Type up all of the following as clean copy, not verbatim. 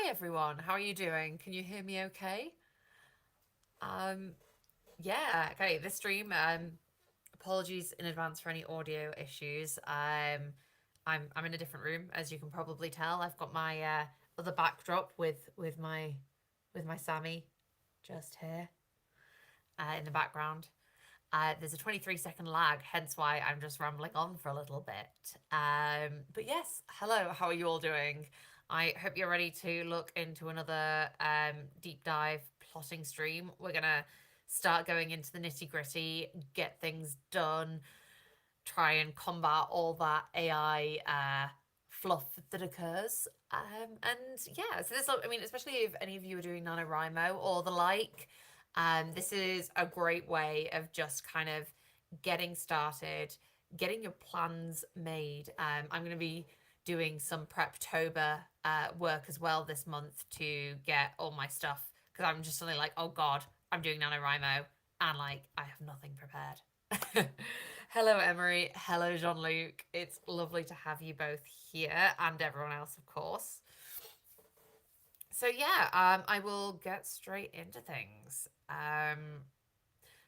Hi everyone, how are you doing? Can you hear me okay? Um, yeah, okay, this stream, apologies in advance for any audio issues. I'm in a different room, as you can probably tell. I've got my other backdrop with my Sammy just here in the background. There's a 23-second lag, hence why I'm just rambling on for a little bit. But yes, hello, how are you all doing? I hope you're ready to look into another deep dive plotting stream. We're gonna start going into the nitty gritty, get things done, try and combat all that AI fluff that occurs. And yeah, so this, I mean, especially if any of you are doing NaNoWriMo or the like, this is a great way of just kind of getting started, getting your plans made. I'm going to be doing some Preptober work as well this month to get all my stuff because I'm just suddenly like, oh God, I'm doing NaNoWriMo and like I have nothing prepared. Hello, Emery. Hello, Jean Luc. It's lovely to have you both here and everyone else, of course. So, yeah, I will get straight into things.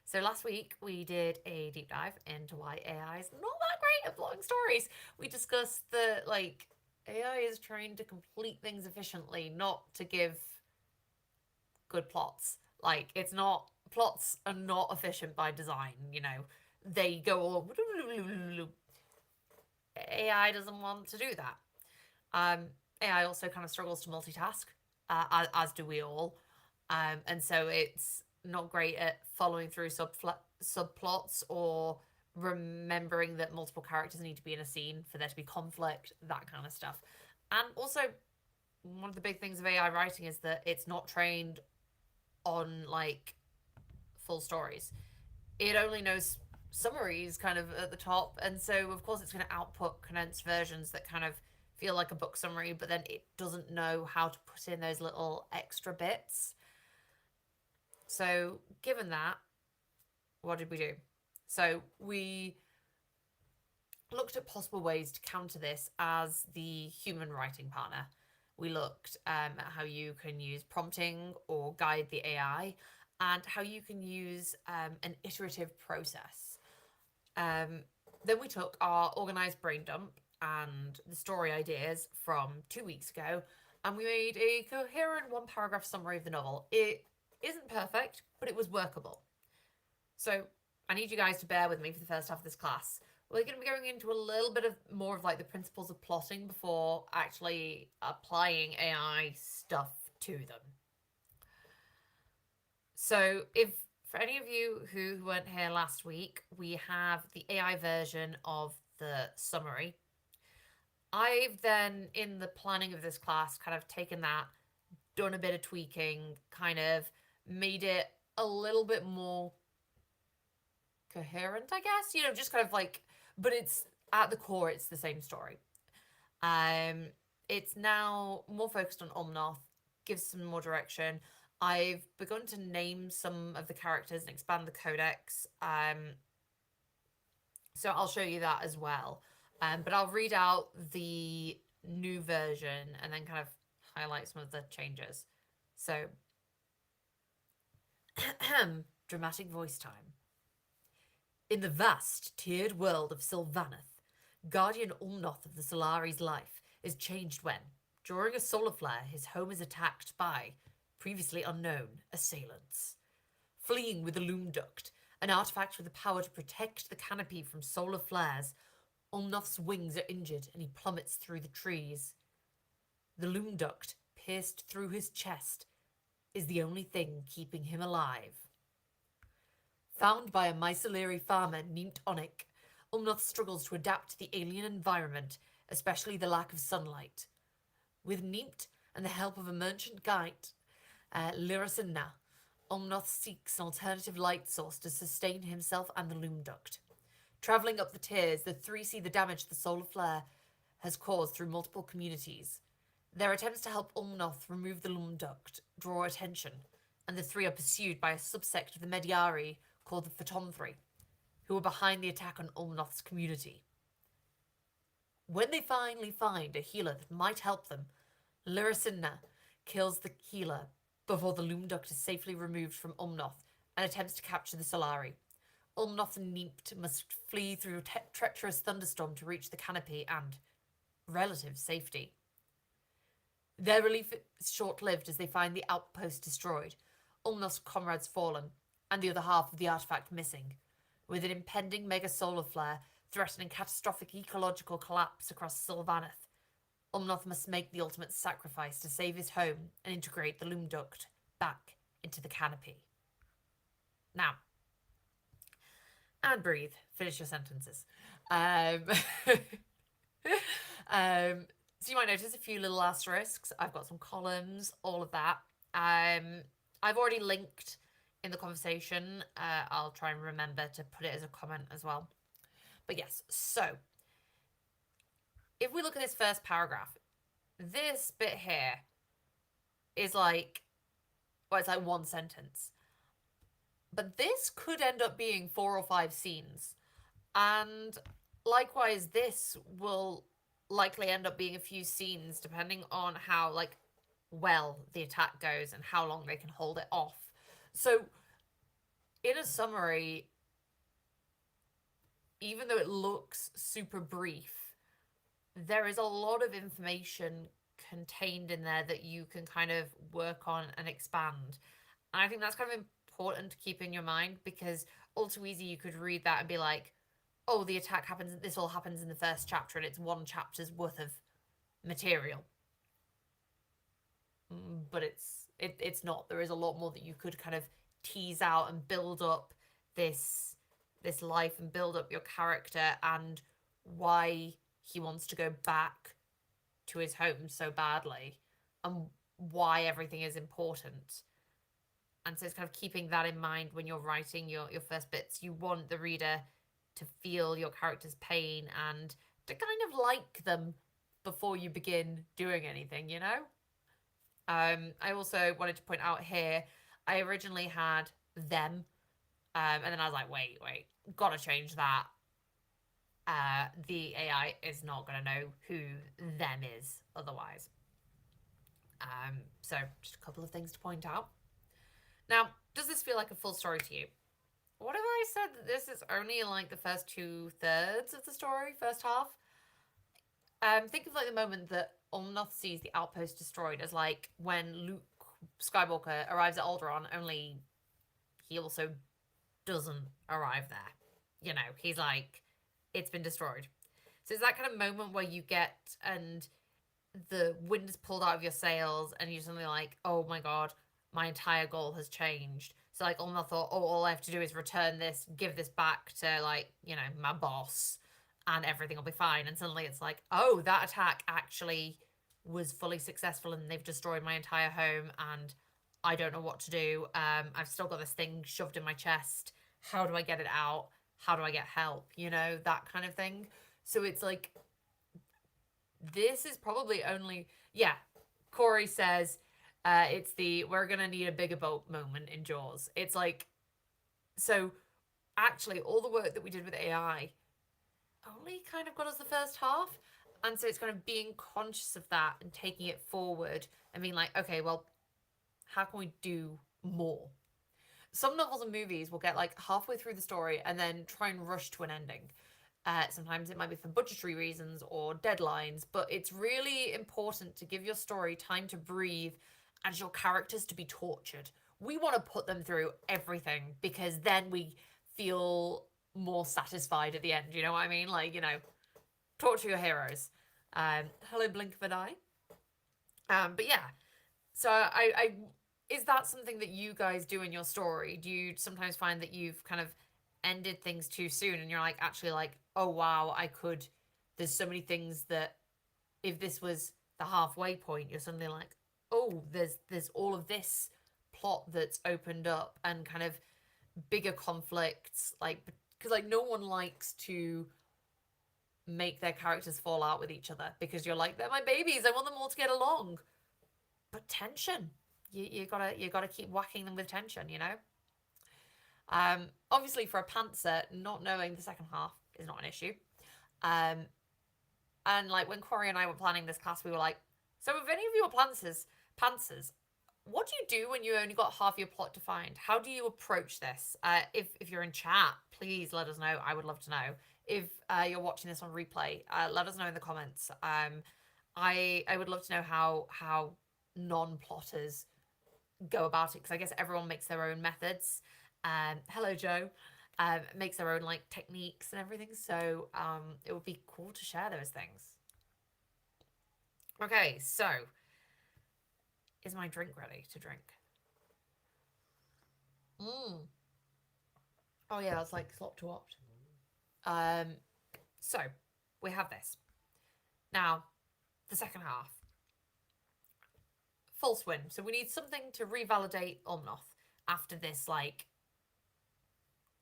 So, last week we did a deep dive into why AI is not that great at plotting stories. We discussed that, like, AI is trying to complete things efficiently, not to give good plots. Like, it's not, plots are not efficient by design, you know. They go all AI doesn't want to do that. AI also kind of struggles to multitask, as do we all. And so it's not great at following through subplots or remembering that multiple characters need to be in a scene for there to be conflict, that kind of stuff. And also, one of the big things of AI writing is that it's not trained on like full stories. It only knows summaries kind of at the top, and so of course it's going to output condensed versions that kind of feel like a book summary, but then it doesn't know how to put in those little extra bits. So given that, what did we do? So we looked at possible ways to counter this as the human writing partner. We looked at how you can use prompting or guide the AI, and how you can use an iterative process. Then we took our organized brain dump and the story ideas from 2 weeks ago, and we made a coherent one paragraph summary of the novel. It isn't perfect, but it was workable. So I need you guys to bear with me for the first half of this class. We're going to be going into a little bit of more of like the principles of plotting before actually applying AI stuff to them. So, if for any of you who weren't here last week, we have the AI version of the summary. I've then, in the planning of this class, kind of taken that, done a bit of tweaking, kind of made it a little bit more coherent, I guess. You know, just kind of like, but it's at the core, it's the same story. Um, it's now more focused on Omnoth, gives some more direction. I've begun to name some of the characters and expand the codex. So I'll show you that as well. But I'll read out the new version and then kind of highlight some of the changes. So, dramatic voice time. In the vast, tiered world of Sylvaneth, Guardian Ulmnoth of the Solari's life is changed when, during a solar flare, his home is attacked by previously unknown assailants. Fleeing with the Loom Duct, an artifact with the power to protect the canopy from solar flares, Ulmnoth's wings are injured and he plummets through the trees. The Loom Duct, pierced through his chest, is the only thing keeping him alive. Found by a Myceleri farmer named Onyx, Ulmnoth struggles to adapt to the alien environment, especially the lack of sunlight. With Neemt and the help of a merchant guide, Lyrasinna, Ulmnoth seeks an alternative light source to sustain himself and the Loom Duct. Travelling up the tiers, the three see the damage the solar flare has caused through multiple communities. Their attempts to help Ulmnoth remove the Loom Duct draw attention, and the three are pursued by a subsect of the Mediari called the Photonthri, who are behind the attack on Ulmnoth's community. When they finally find a healer that might help them, Lyrasinna kills the healer before the loom duct is safely removed from Umnoth and attempts to capture the Solari. Umnoth and Neept must flee through a treacherous thunderstorm to reach the canopy and relative safety. Their relief is short-lived as they find the outpost destroyed, Umnoth's comrades fallen, and the other half of the artifact missing, with an impending mega solar flare threatening catastrophic ecological collapse across Sylvaneth. Umnoth must make the ultimate sacrifice to save his home and integrate the loom duct back into the canopy. Now, and breathe. Finish your sentences. So you might notice a few little asterisks. I've got some columns, all of that. I've already linked in the conversation. I'll try and remember to put it as a comment as well. But yes, so if we look at this first paragraph, this bit here is like, well, it's like one sentence. But this could end up being 4 or 5 scenes. And likewise, this will likely end up being a few scenes depending on how, like, well the attack goes and how long they can hold it off. So, in a summary, even though it looks super brief, there is a lot of information contained in there that you can kind of work on and expand. And I think that's kind of important to keep in your mind, because all too easy you could read that and be like, oh, the attack happens, this all happens in the first chapter and it's one chapter's worth of material. But it's not. There is a lot more that you could kind of tease out and build up this life and build up your character and why he wants to go back to his home so badly and why everything is important. And so it's kind of keeping that in mind when you're writing your first bits. You want the reader to feel your character's pain and to kind of like them before you begin doing anything, you know? I also wanted to point out here, I originally had them, and then I was like, wait, gotta change that. The AI is not gonna know who them is otherwise. So just a couple of things to point out. Now, does this feel like a full story to you? What if I said that this is only like the first 2/3 of the story, first half? Think of like the moment that Umnoth sees the outpost destroyed as like when Luke Skywalker arrives at Alderaan, only he also doesn't arrive there. You know, he's like, it's been destroyed. So it's that kind of moment where you get and the wind is pulled out of your sails and you're suddenly like, oh my god, my entire goal has changed. So like Umnoth thought, oh, all I have to do is return this, give this back to like, you know, my boss, and everything will be fine. And suddenly it's like, oh, that attack actually was fully successful and they've destroyed my entire home and I don't know what to do. I've still got this thing shoved in my chest. How do I get it out? How do I get help? You know, that kind of thing. So it's like, this is probably only, yeah, Corey says, it's the we're gonna need a bigger boat moment in Jaws. It's like, so actually all the work that we did with AI only kind of got us the first half. And so it's kind of being conscious of that and taking it forward and being like, okay, well, how can we do more? Some novels and movies will get like halfway through the story and then try and rush to an ending. Sometimes it might be for budgetary reasons or deadlines, but it's really important to give your story time to breathe and your characters to be tortured. We want to put them through everything because then we feel more satisfied at the end. You know what I mean? Like, you know, torture your heroes. Hello, blink of an eye. But yeah, so I is that something that you guys do in your story? Do you sometimes find that you've kind of ended things too soon and you're like, actually like, oh wow, there's so many things that if this was the halfway point, you're suddenly like, oh, there's all of this plot that's opened up and kind of bigger conflicts, like, because like no one likes to make their characters fall out with each other because you're like, they're my babies, I want them all to get along. But tension, you gotta keep whacking them with tension, you know. Obviously for a pantser, not knowing the second half is not an issue. And like when Corey and I were planning this class, we were like, so if any of you are pantsers, Pantsers, what do you do when you only got half your plot defined? How do you approach this? If you're in chat, please let us know. I would love to know. If you're watching this on replay, let us know in the comments. I would love to know how non-plotters go about it, because I guess everyone makes their own methods. Hello, Joe. Makes their own like techniques and everything. So it would be cool to share those things. Okay, so is my drink ready to drink? Oh yeah, it's like slop to opt. So we have this. Now, the second half. False win. So we need something to revalidate Umnoth after this like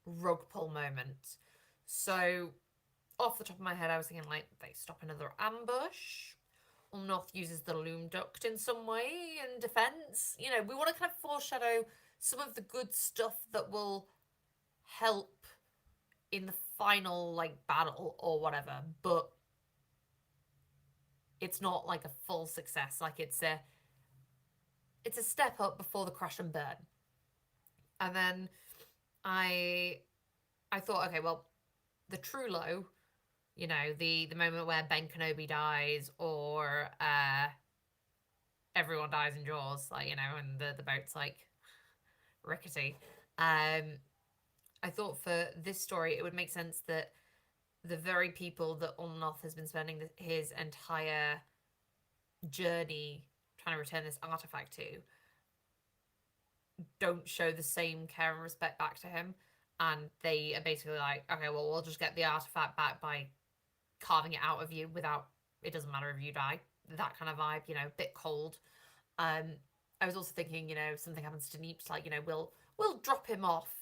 rug pull moment. So off the top of my head, I was thinking like they stop another ambush. Umnoth uses the loom duct in some way in defense. You know, we want to kind of foreshadow some of the good stuff that will help in the final like battle or whatever, but it's not like a full success. Like it's a step up before the crash and burn. And then I thought, okay, well, the true low, you know, the moment where Ben Kenobi dies, or everyone dies in Jaws, like, you know, and the boat's like rickety. I thought for this story it would make sense that the very people that Umnoth has been spending his entire journey trying to return this artifact to don't show the same care and respect back to him, and they are basically like, okay, well, we'll just get the artifact back by carving it out of you without, it doesn't matter if you die, that kind of vibe, you know, a bit cold. I was also thinking, you know, something happens to Neeps, like, you know, we'll drop him off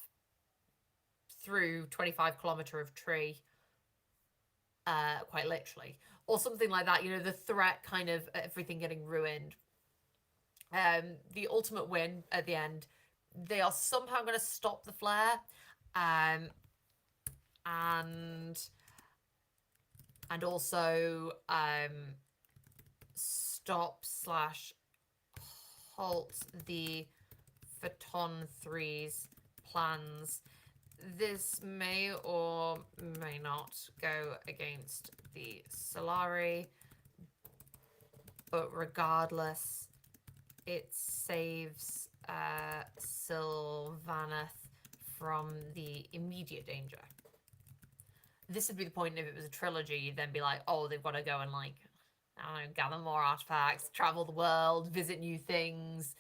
through 25-kilometer of tree, quite literally, or something like that, you know, the threat kind of everything getting ruined. The ultimate win at the end, they are somehow going to stop the flare, and also stop / halt the Phaeton 3's plans. This may or may not go against the Solari, but regardless, it saves Sylvaneth from the immediate danger. This would be the point if it was a trilogy. You'd then be like, oh, they've got to go and, like, I don't know, gather more artifacts, travel the world, visit new things.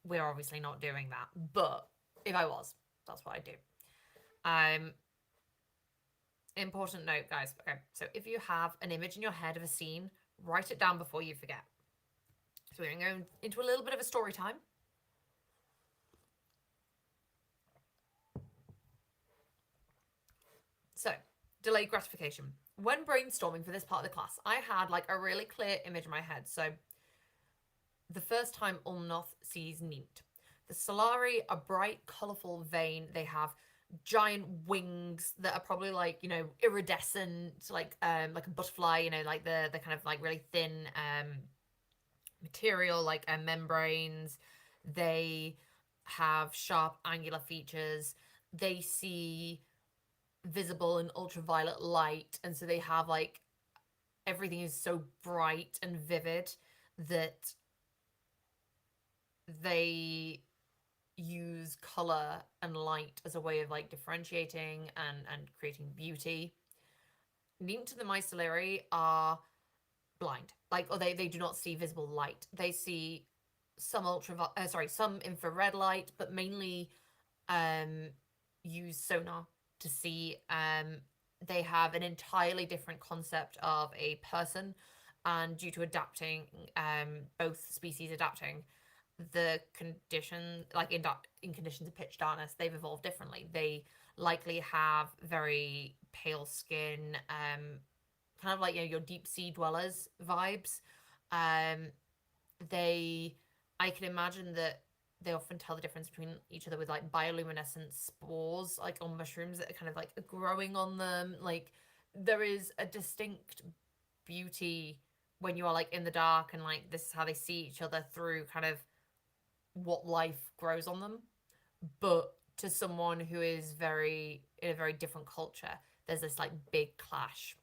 We're obviously not doing that, but if I was, that's what I'd do. Important note, guys. Okay, so if you have an image in your head of a scene, write it down before you forget. So we're going to go into a little bit of a story time. So, delayed gratification. When brainstorming for this part of the class, I had like a really clear image in my head. So, the first time Umnoth sees Neat. The Solari are bright, colourful, vain. They have giant wings that are probably like, you know, iridescent, like a butterfly, you know, like the kind of like really thin material, like membranes. They have sharp angular features. They see visible and ultraviolet light, and so they have like everything is so bright and vivid that they use color and light as a way of like differentiating and creating beauty. Neat to the Myceleri are blind, like, or they do not see visible light. They see some some infrared light, but mainly use sonar to see. They have an entirely different concept of a person, and due to adapting, both species adapting, the condition, like in conditions of pitch darkness, they've evolved differently. They likely have very pale skin, kind of like, you know, your deep sea dwellers vibes. I can imagine that they often tell the difference between each other with like bioluminescent spores, like on mushrooms that are kind of like growing on them. Like, there is a distinct beauty when you are like in the dark, and like this is how they see each other through kind of what life grows on them. But to someone who is very in a very different culture, there's this like big clash.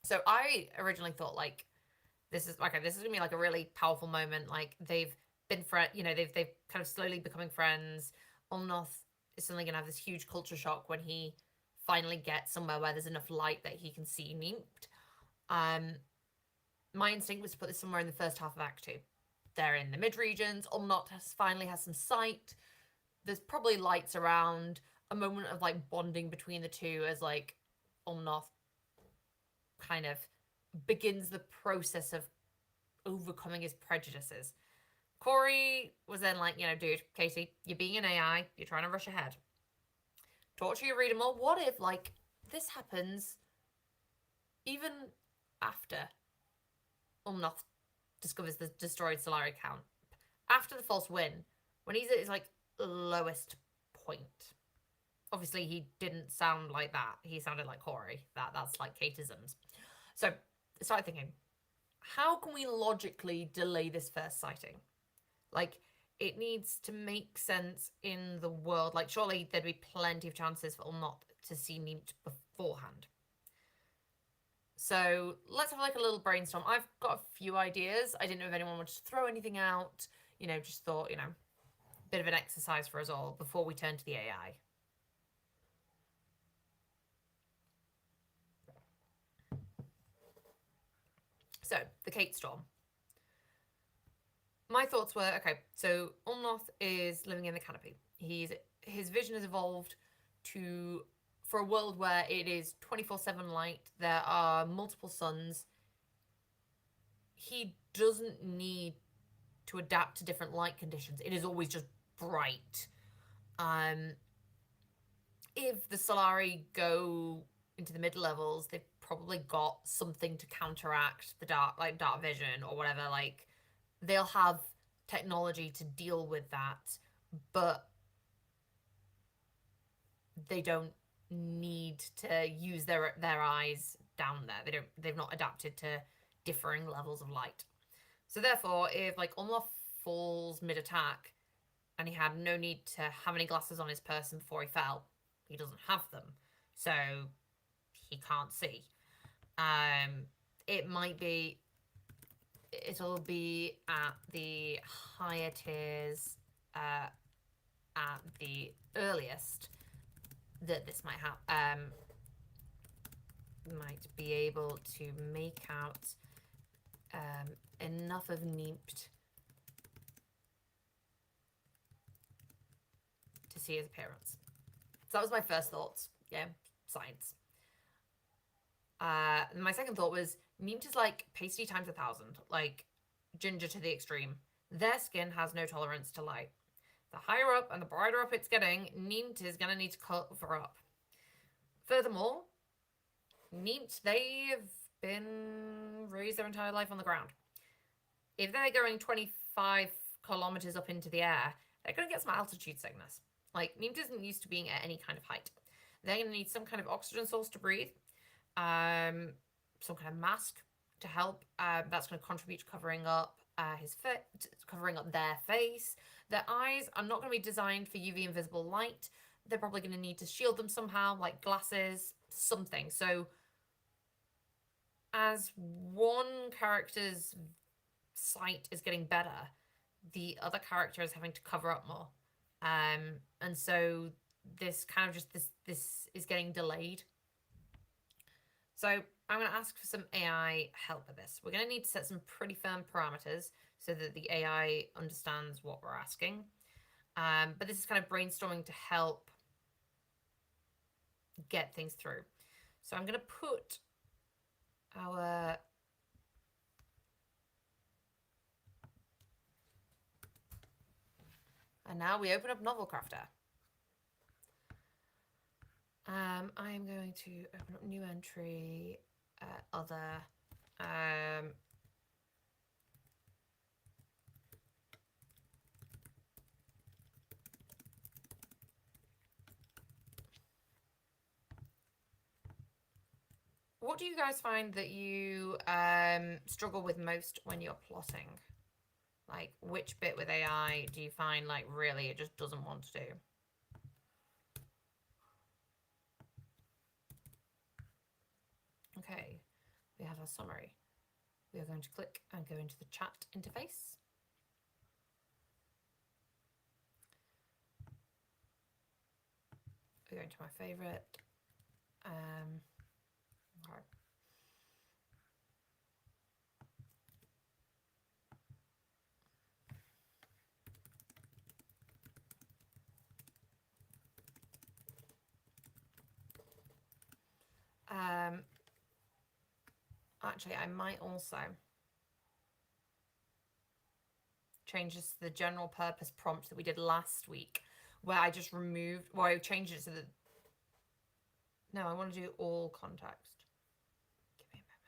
So I originally thought like this is okay, this is gonna be like a really powerful moment. Like they've been friend, you know, they've kind of slowly becoming friends. Ulnoth is suddenly gonna have this huge culture shock when he finally gets somewhere where there's enough light that he can see Neemt. Um, my instinct was to put this somewhere in the first half of Act Two. They're in the mid regions. Ulnoth finally has some sight. There's probably lights around. A moment of like bonding between the two as like Ulnoth kind of begins the process of overcoming his prejudices. Corey was then like, you know, dude, Katie, you're being an AI, you're trying to rush ahead. Talk to your reader more. What if, like, this happens even after Ulnoth discovers the destroyed Solari count? After the false win, when he's at his, like, lowest point. Obviously, he didn't sound like that. He sounded like Corey. That's like Kateisms. So I started thinking, how can we logically delay this first sighting? Like, it needs to make sense in the world. Like, surely there'd be plenty of chances for Ulnoth to see Neemt beforehand. So let's have like a little brainstorm. I've got a few ideas. I didn't know if anyone wanted to throw anything out. You know, just thought, you know, a bit of an exercise for us all before we turn to the AI. So, the Kate Storm. My thoughts were, okay, so Ulnoth is living in the canopy. His vision has evolved to for a world where it is 24/7 light. There are multiple suns. He doesn't need to adapt to different light conditions. It is always just bright. If the Solari go into the mid levels, they've probably got something to counteract the dark vision or whatever. Like, they'll have technology to deal with that, but they don't need to use their eyes down there. They've not adapted to differing levels of light. So therefore, if like Ulnoth falls mid attack and he had no need to have any glasses on his person before he fell, he doesn't have them, so he can't see. It'll be at the higher tiers, at the earliest that this might happen. Might be able to make out enough of Neemt to see his appearance. So that was my first thoughts. Yeah, science. My second thought was Neemt is like pasty times 1,000, like ginger to the extreme. Their skin has no tolerance to light. The higher up and the brighter up it's getting, Neemt is going to need to cover up. Furthermore, Neemt, they've been raised their entire life on the ground. If they're going 25 kilometers up into the air, they're going to get some altitude sickness. Like, Neemt isn't used to being at any kind of height. They're going to need some kind of oxygen source to breathe, some kind of mask to help. That's going to contribute to covering up covering up their face. Their eyes are not going to be designed for UV invisible light. They're probably going to need to shield them somehow, like glasses, something. So as one character's sight is getting better, the other character is having to cover up more. And so this kind of just this is getting delayed. So I'm going to ask for some AI help with this. We're going to need to set some pretty firm parameters so that the AI understands what we're asking. But this is kind of brainstorming to help get things through. So I'm going to put our and now we open up Novelcrafter. I'm going to open up new entry, other. What do you guys find that you struggle with most when you're plotting? Like, which bit with AI do you find, like, really it just doesn't want to do? Okay, we have our summary. We are going to click and go into the chat interface. We're going to my favorite. Okay. Actually, I might also change this to the general purpose prompt that we did last week, where I just removed, well, I changed it to the, no, I want to do all context. Give me a moment.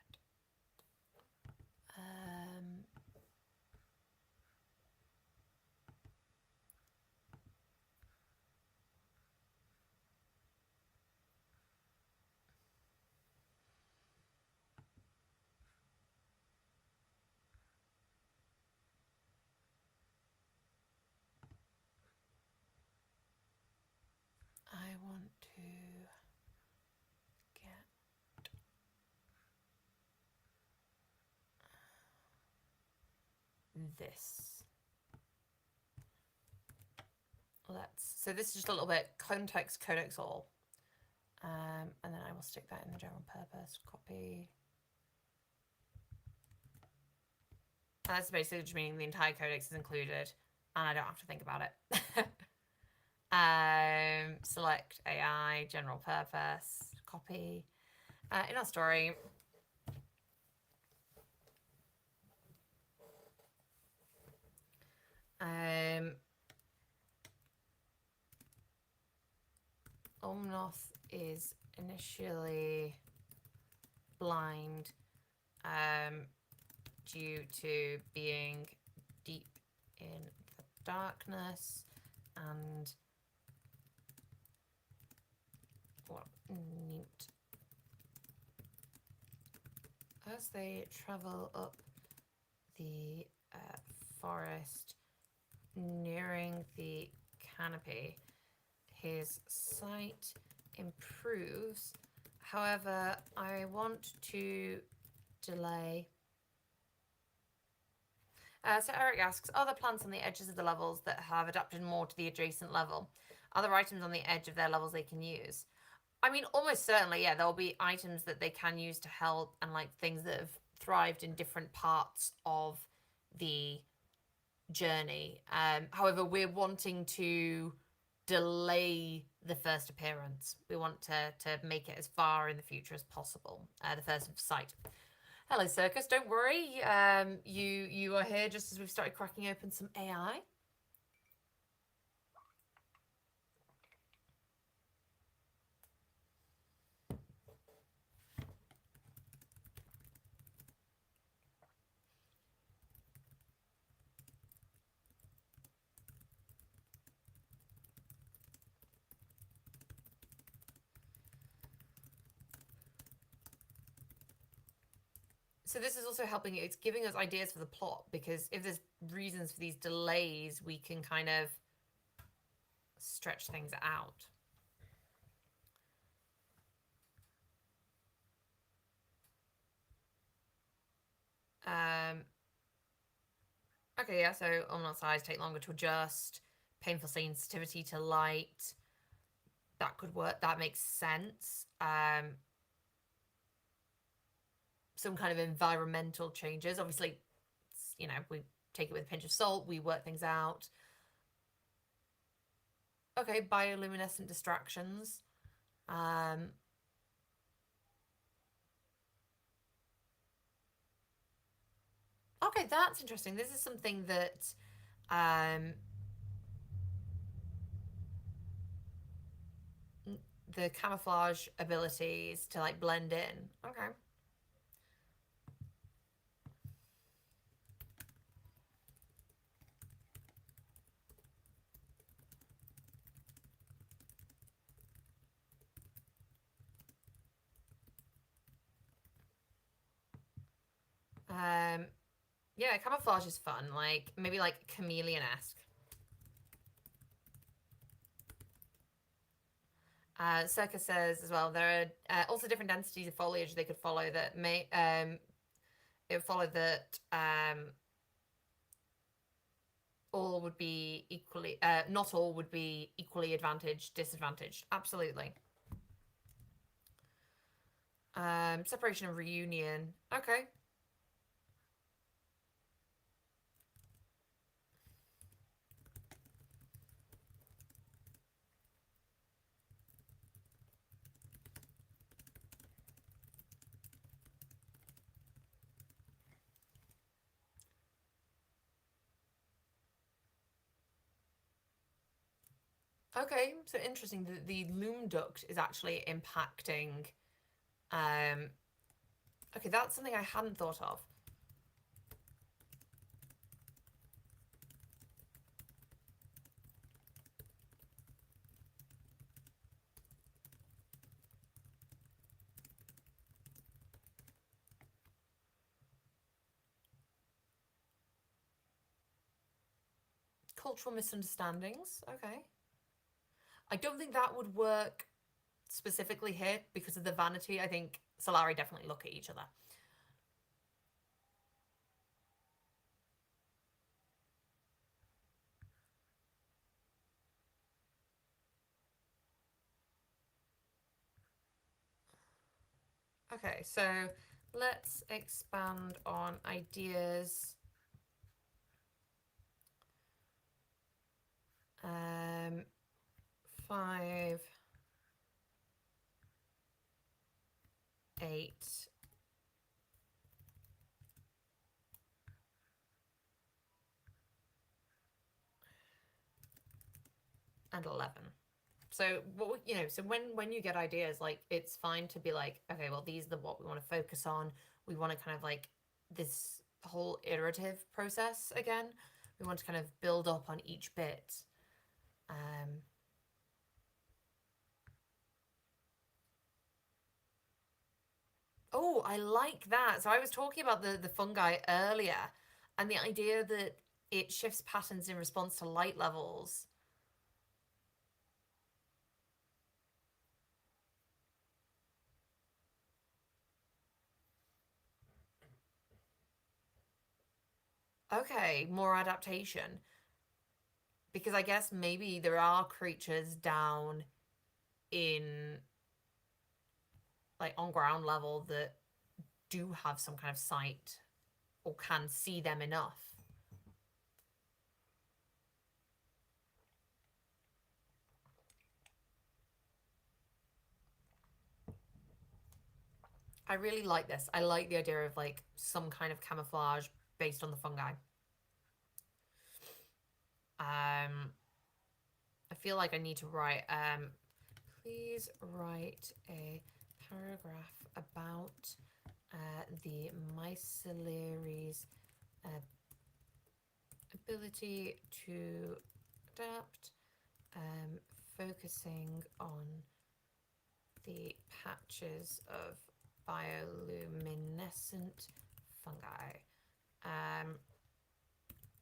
I want to get this. So this is just a little bit context codex all. And then I will stick that in the general purpose, copy. And that's basically just meaning the entire codex is included and I don't have to think about it. Select AI, general purpose, copy. In our story, Omnoth is initially blind due to being deep in the darkness and what neat. As they travel up the forest nearing the canopy, his sight improves. However, I want to delay. So Eric asks, are there plants on the edges of the levels that have adapted more to the adjacent level? Are there items on the edge of their levels they can use? I mean, almost certainly, yeah, there'll be items that they can use to help and like things that have thrived in different parts of the journey. However, we're wanting to delay the first appearance. We want to make it as far in the future as possible, the first of sight. Hello, Circus. Don't worry. You are here just as we've started cracking open some AI. So this is also helping, it's giving us ideas for the plot, because if there's reasons for these delays, we can kind of stretch things out. Okay, yeah, so on size take longer to adjust, painful sensitivity to light. That could work, that makes sense. Some kind of environmental changes. Obviously, you know, we take it with a pinch of salt, we work things out. Okay, bioluminescent distractions. Okay, that's interesting. This is something that the camouflage abilities to like blend in. Okay. Yeah, camouflage is fun. Like, maybe like chameleon-esque. Circa says as well, there are also different densities of foliage they could follow that may it would follow that all would be equally not all would be equally advantaged, disadvantaged. Absolutely. Separation and reunion. Okay. Okay, so interesting. The loom duct is actually impacting. Okay, that's something I hadn't thought of. Cultural misunderstandings. Okay. I don't think that would work specifically here because of the vanity. I think Solari definitely look at each other. Okay, so let's expand on ideas. 5, 8, and 11. So what so when you get ideas, like it's fine to be like, okay, well these are what we want to focus on. We want to kind of like this whole iterative process again. We want to kind of build up on each bit. Oh, I like that. So I was talking about the fungi earlier, and the idea that it shifts patterns in response to light levels. Okay, more adaptation. Because I guess maybe there are creatures down in like on ground level that do have some kind of sight or can see them enough. I really like this. I like the idea of like some kind of camouflage based on the fungi. I feel like I need to write please write a paragraph about the myceliaries ability to adapt, focusing on the patches of bioluminescent fungi.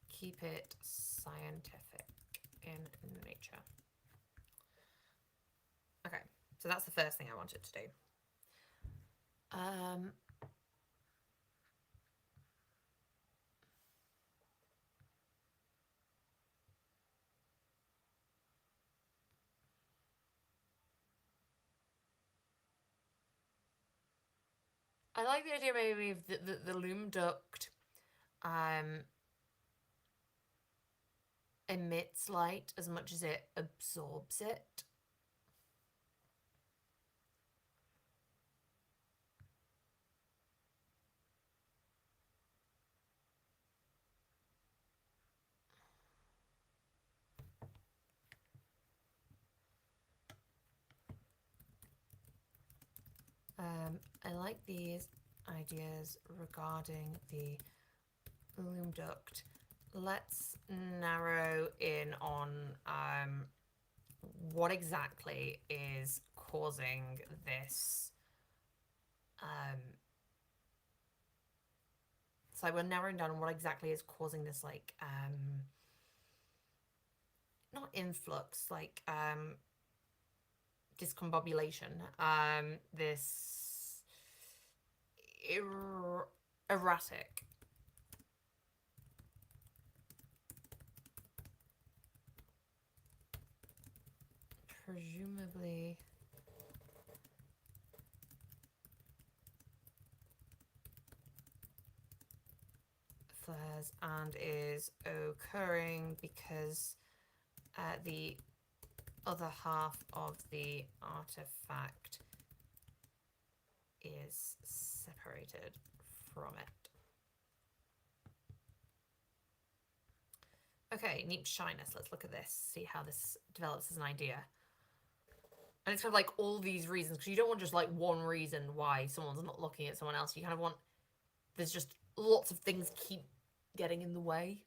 Keep it scientific in nature. Okay, so that's the first thing I wanted to do. I like the idea maybe of the loom duct emits light as much as it absorbs it. I like these ideas regarding the loom duct. Let's narrow in on what exactly is causing this So we're narrowing down what exactly is causing this, like, not influx, like, discombobulation, this erratic. Presumably flares, and is occurring because the other half of the artifact is separated from it. Okay, neat shyness. Let's look at this, see how this develops as an idea. And it's kind of like all these reasons, because you don't want just like one reason why someone's not looking at someone else. You kind of want, there's just lots of things keep getting in the way.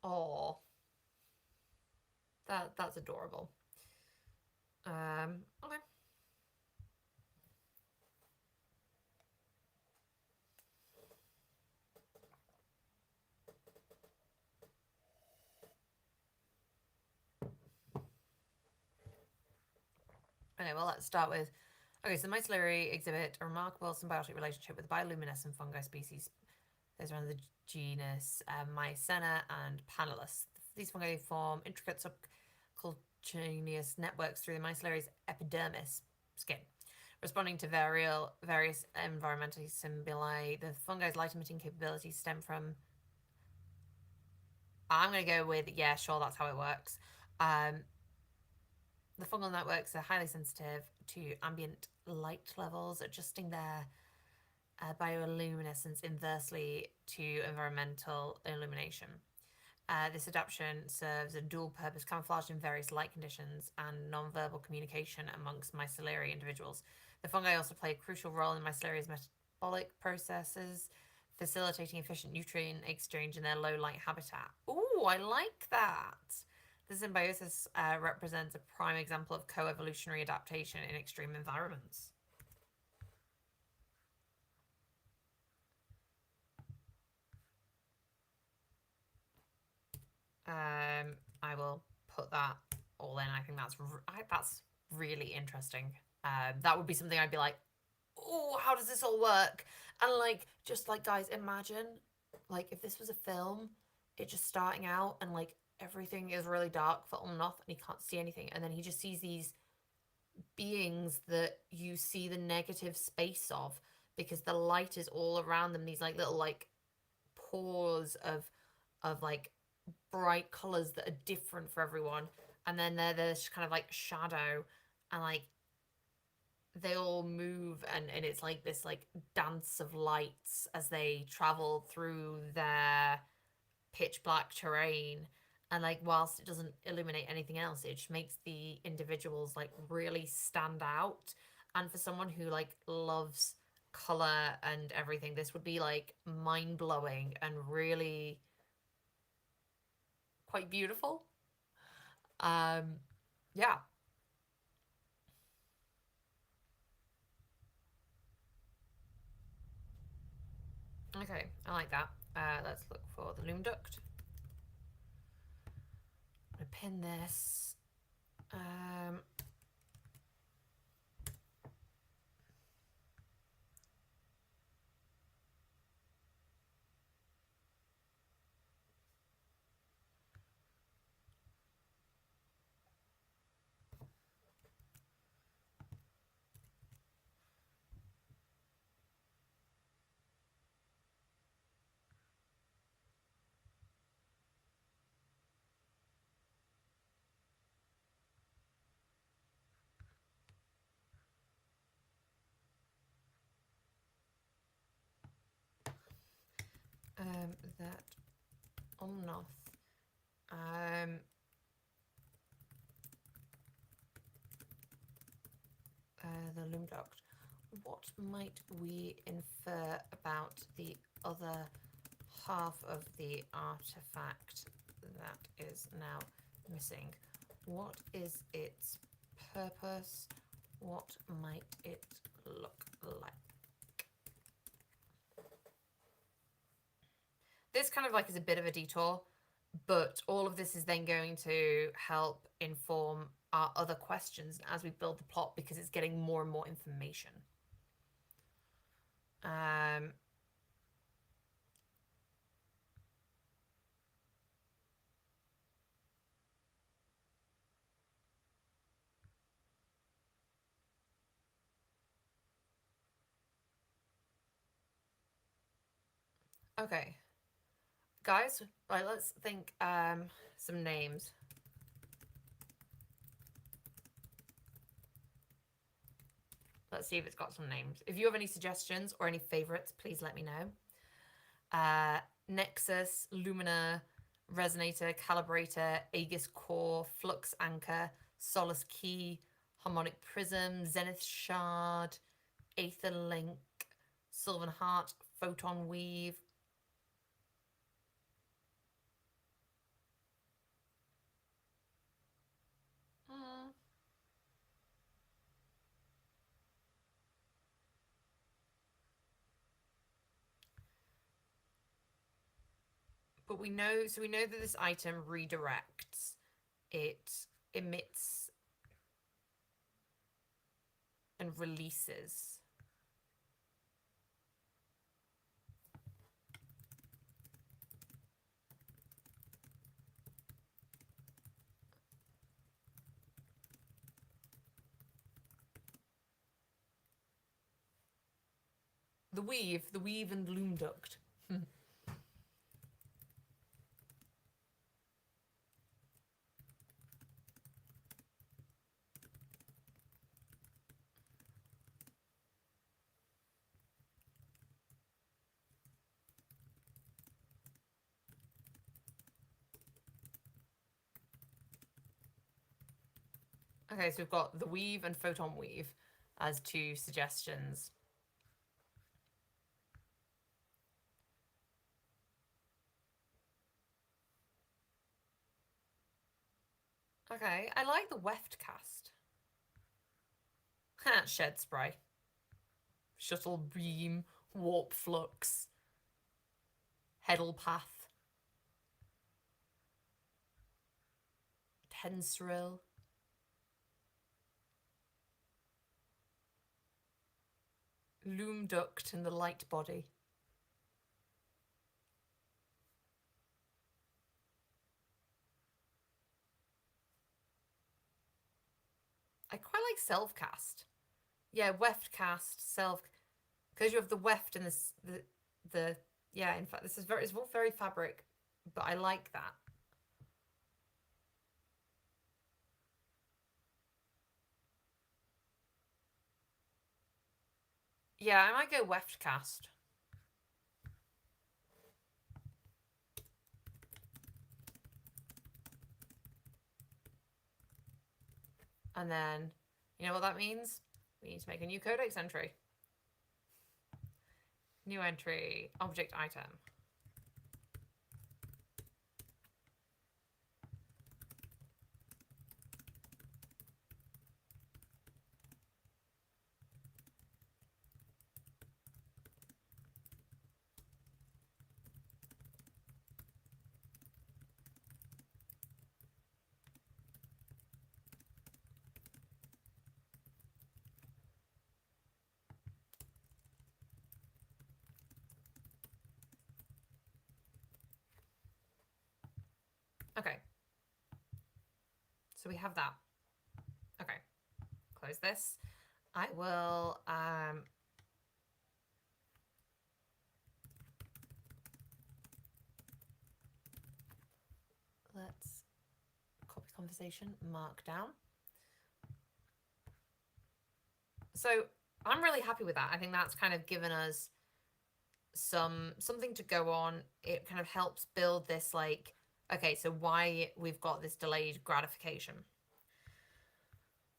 Oh, that's adorable. Okay. Okay, well, let's start with. Okay, so the Myceliae exhibit a remarkable symbiotic relationship with bioluminescent fungi species. Those around the genus Mycena and Panellus. These fungi form intricate subcutaneous networks through the Myceliae's epidermis, skin. Responding to various environmental stimuli, the fungi's light-emitting capabilities stem from. I'm going to go with, yeah, sure, that's how it works. The fungal networks are highly sensitive to ambient light levels, adjusting their bioluminescence inversely to environmental illumination. This adaptation serves a dual purpose: camouflage in various light conditions and non-verbal communication amongst myceliary individuals. The fungi also play a crucial role in myceliary's metabolic processes, facilitating efficient nutrient exchange in their low light habitat. Ooh, I like that. The symbiosis represents a prime example of co-evolutionary adaptation in extreme environments. I will put that all in. I think that's really interesting. That would be something I'd be like, oh, how does this all work? And like, just like, guys, imagine like if this was a film, it just starting out and like everything is really dark for Umnoth and he can't see anything, and then he just sees these beings that you see the negative space of because the light is all around them. These like little like pores of like bright colors that are different for everyone, and then there's kind of like shadow, and like they all move, and it's like this like dance of lights as they travel through their pitch black terrain, and like whilst it doesn't illuminate anything else, it just makes the individuals like really stand out. And for someone who like loves color and everything, this would be like mind-blowing and really quite beautiful. Yeah. Okay, I like that. Let's look for the loom duct. I'm gonna pin this. That Omnoth the loom duct. What might we infer about the other half of the artifact that is now missing? What is its purpose? What might it look like? This kind of like is a bit of a detour, but all of this is then going to help inform our other questions as we build the plot, because it's getting more and more information. Okay, guys, right, let's think some names. Let's see if it's got some names. If you have any suggestions or any favorites, please let me know. Nexus, Lumina, Resonator, Calibrator, Aegis Core, Flux Anchor, Solace Key, Harmonic Prism, Zenith Shard, Aether Link, Sylvan Heart, Photon Weave. But we know that this item redirects. It emits and releases. The weave and loom duct. Okay, so we've got the weave and photon weave as two suggestions. Okay, I like the weft cast. Shed spray. Shuttle beam, warp flux, heddle path, tensrill. Loom duct and the light body. I quite like self-cast. Yeah, weft cast, self, because you have the weft and the yeah, in fact, it's all very fabric, but I like that. Yeah, I might go weft cast. And then, you know what that means? We need to make a new codex entry. New entry, object item. Okay. So we have that. Okay. Close this. I will let's copy conversation, mark down. So I'm really happy with that. I think that's kind of given us something to go on. It kind of helps build this, like, okay, so why we've got this delayed gratification.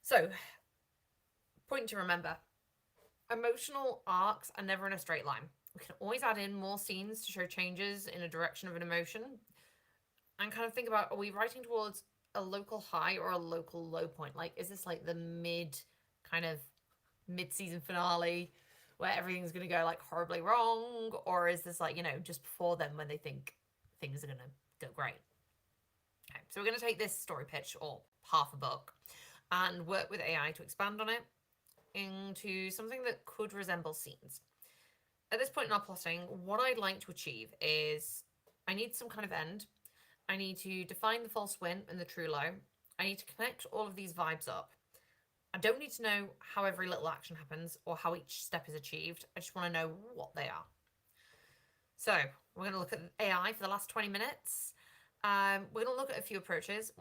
So Point to remember. Emotional arcs are never in a straight line. We can always add in more scenes to show changes in a direction of an emotion. And kind of think about, are we writing towards a local high or a local low point? Like, is this like the mid-season finale where everything's going to go like horribly wrong? Or is this like, just before then when they think things are going to go great? Okay, so we're going to take this story pitch, or half a book, and work with AI to expand on it into something that could resemble scenes. At this point in our plotting, what I'd like to achieve is I need some kind of end. I need to define the false win and the true low. I need to connect all of these vibes up. I don't need to know how every little action happens or how each step is achieved. I just want to know what they are. So we're going to look at AI for the last 20 minutes. We're going to look at a few approaches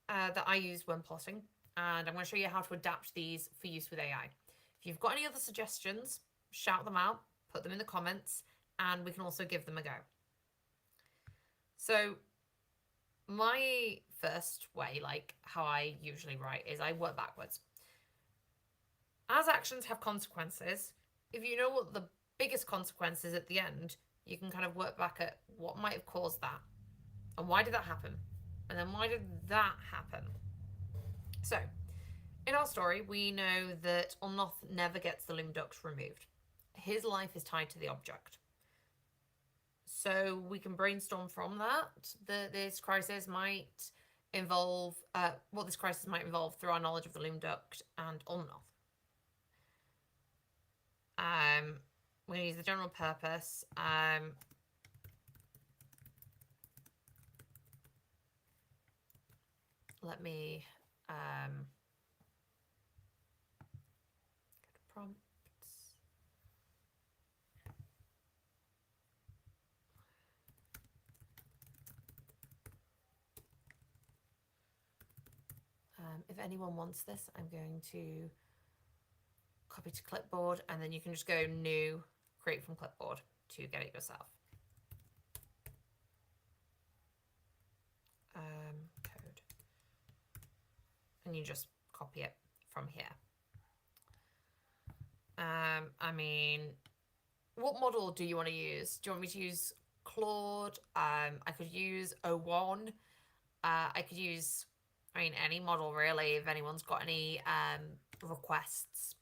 that I use when plotting, and I'm going to show you how to adapt these for use with AI. If you've got any other suggestions, shout them out, put them in the comments, and we can also give them a go. So my first way, like how I usually write, is I work backwards. As actions have consequences, if you know what the biggest consequence is at the end, you can kind of work back at what might have caused that. And why did that happen? And then why did that happen? So, in our story, we know that Ulnoth never gets the loom duct removed. His life is tied to the object. So we can brainstorm from that this crisis might involve, what this crisis might involve through our knowledge of the loom duct and Ulnoth. We're going to use the general purpose. Let me go to prompts. If anyone wants this, I'm going to copy to clipboard, and then you can just go new, create from clipboard to get it yourself. Code. And you just copy it from here. I mean, what model do you want to use? Do you want me to use Claude? I could use O1. I could use, any model really, if anyone's got any requests.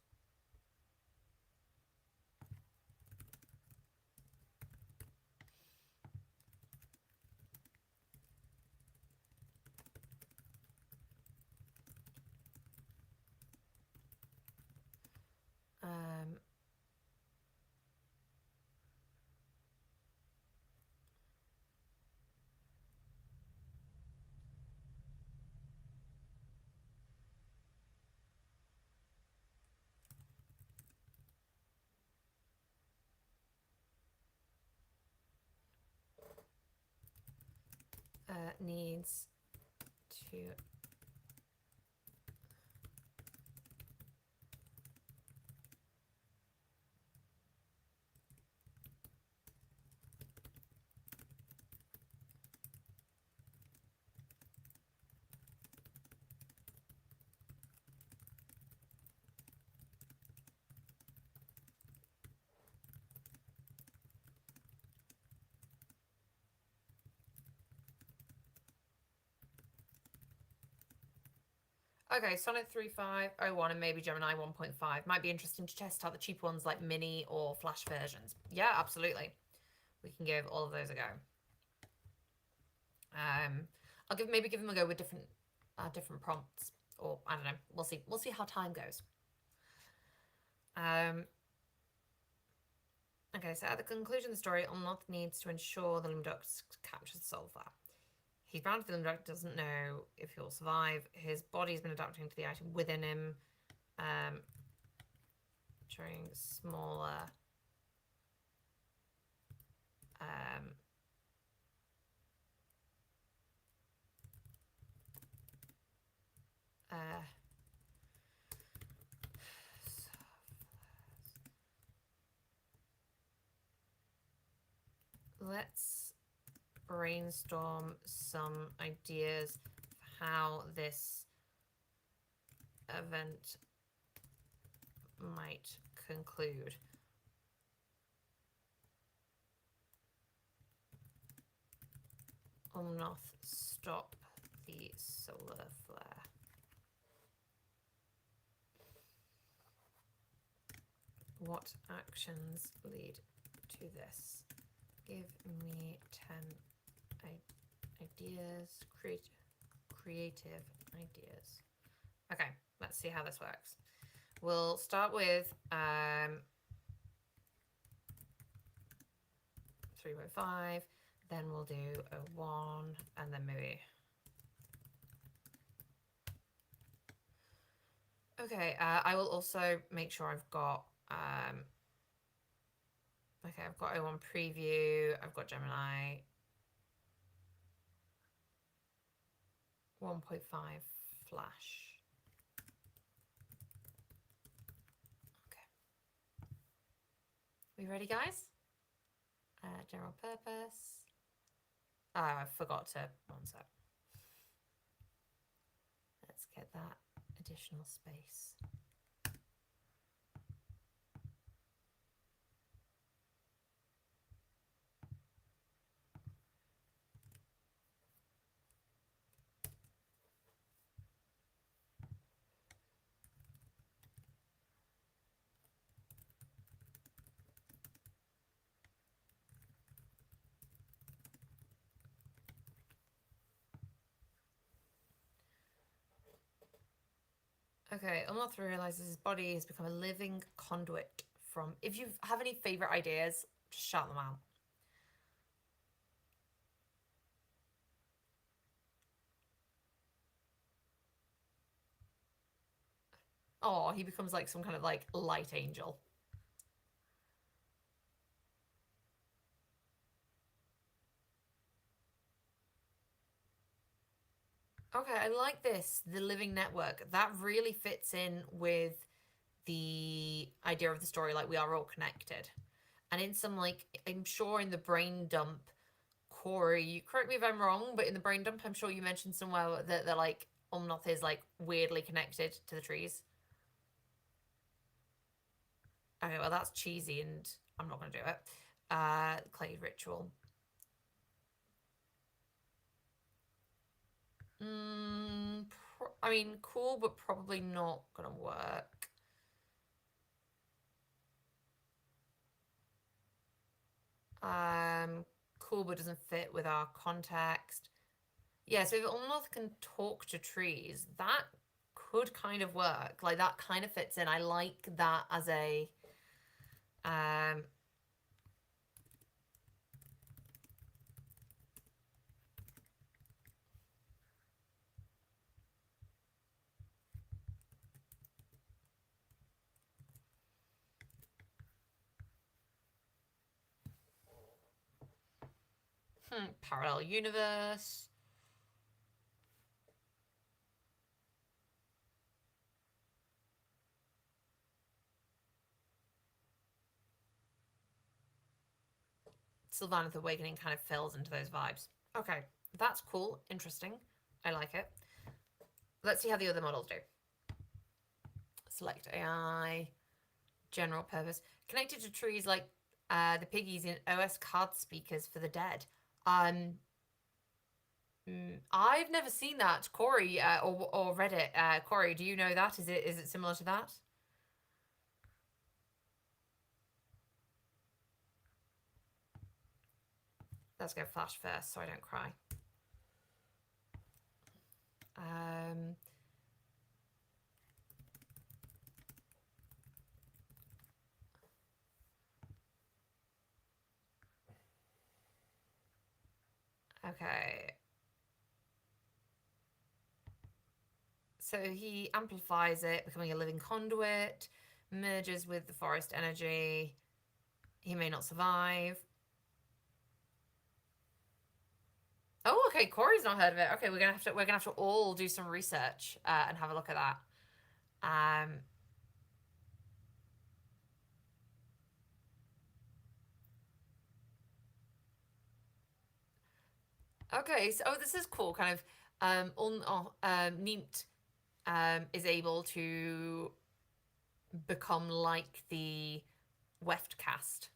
Needs to Okay, Sonnet 3.5.01 and maybe Gemini 1.5. Might be interesting to test out the cheap ones like mini or flash versions. Yeah, absolutely. We can give all of those a go. I'll maybe give them a go with different prompts, or I don't know. We'll see. We'll see how time goes. Okay, so at the conclusion of the story, Ulnoth needs to ensure the loom duct captures the sulfur. He's bound to the loom duct, doesn't know if he'll survive. His body's been adapting to the item within him, showing smaller let's brainstorm some ideas for how this event might conclude. Umnoth, stop the solar flare. What actions lead to this? Give me 10 ideas, creative ideas. Okay, let's see how this works. We'll start with 3.5, then we'll do a 1, and then maybe. Okay, I will also make sure I've got okay, I've got O1 preview, I've got Gemini 1.5 flash. Okay. We ready, guys? General purpose. Oh, I forgot to, one sec. Let's get that additional space. Okay, Unloth realizes his body has become a living conduit from... If you have any favourite ideas, just shout them out. Oh, he becomes like some kind of like light angel. Okay, I like this. The living network. That really fits in with the idea of the story, like we are all connected. And in some, like, I'm sure in the brain dump, Corey, you correct me if I'm wrong, but in the brain dump, I'm sure you mentioned somewhere that they're like, Umnoth is like weirdly connected to the trees. Okay, well, that's cheesy and I'm not going to do it. Clay ritual. I mean, cool, but probably not going to work. Cool, but doesn't fit with our context. Yeah, so if Umnoth can talk to trees, that could kind of work. Like, that kind of fits in. I like that as a... parallel universe. Sylvaneth Awakening kind of fills into those vibes. Okay, that's cool. Interesting. I like it. Let's see how the other models do. Select AI. General purpose. Connected to trees like the piggies in OS card speakers for the dead. I've never seen that, Corey, or read it. Corey, do you know that? Is it similar to that? Let's go flash first, so I don't cry. Okay. So he amplifies it, becoming a living conduit, merges with the forest energy. He may not survive. Oh, okay. Corey's not heard of it. Okay, we're gonna have to all do some research and have a look at that. Okay, so this is cool. Kind of Neemt is able to become like the weft cast.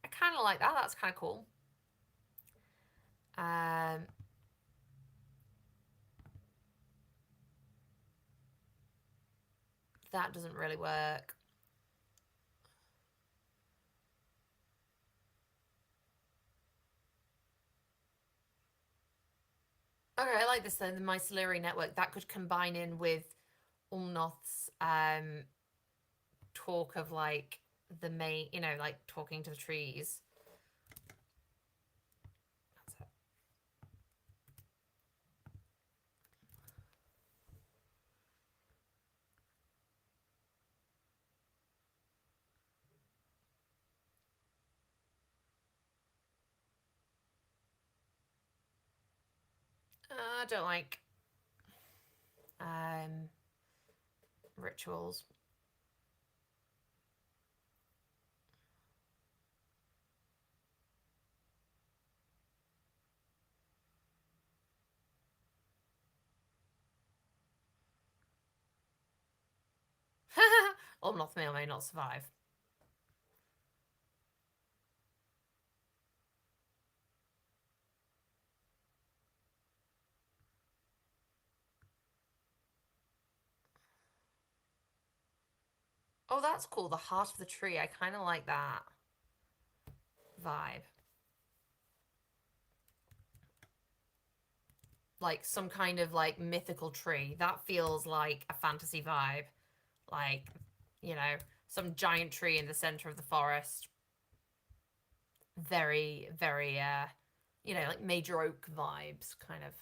I kind of like that. That's kind of cool. Um, that doesn't really work. Okay, I like this then. The myceliary network that could combine in with Ulnoth's talk of like the main, you know, like talking to the trees. That's it. I don't like um, rituals. Ulnoth may or may not survive. Oh, that's cool. The heart of the tree. I kind of like that vibe. Like some kind of like mythical tree. That feels like a fantasy vibe. Like, you know, some giant tree in the center of the forest. Very, very, you know, like major oak vibes, kind of.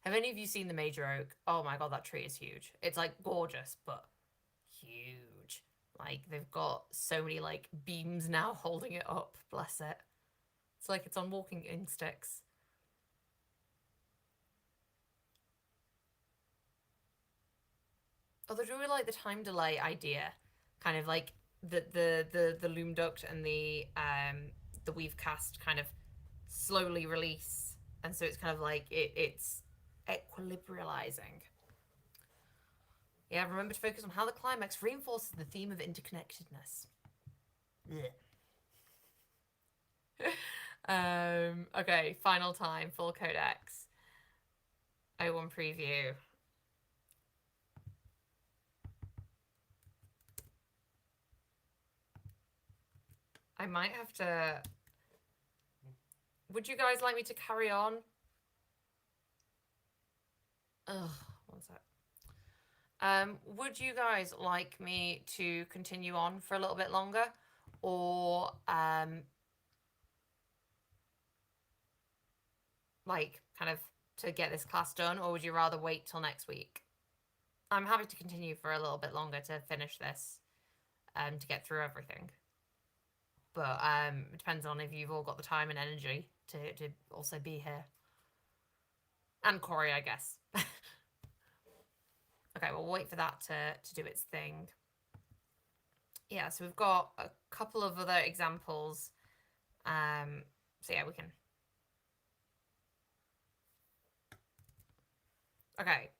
Have any of you seen the major oak? Oh my god, that tree is huge. It's like gorgeous, but huge. Like they've got so many like beams now holding it up. Bless it. It's like it's on walking sticks. Although I do really like the time delay idea, kind of like the loom duct and the weave cast kind of slowly release, and so it's kind of like it's equilibrializing. Yeah, remember to focus on how the climax reinforces the theme of interconnectedness. Okay, final time, full codex. O1 preview. I might have to. Would you guys like me to carry on? Ugh, one sec. Would you guys like me to continue on for a little bit longer, or like kind of to get this class done, or would you rather wait till next week? I'm happy to continue for a little bit longer to finish this, to get through everything. But it depends on if you've all got the time and energy to also be here. And Corey, I guess. Okay, we'll wait for that to do its thing. Yeah, so we've got a couple of other examples. So yeah, we can. Okay.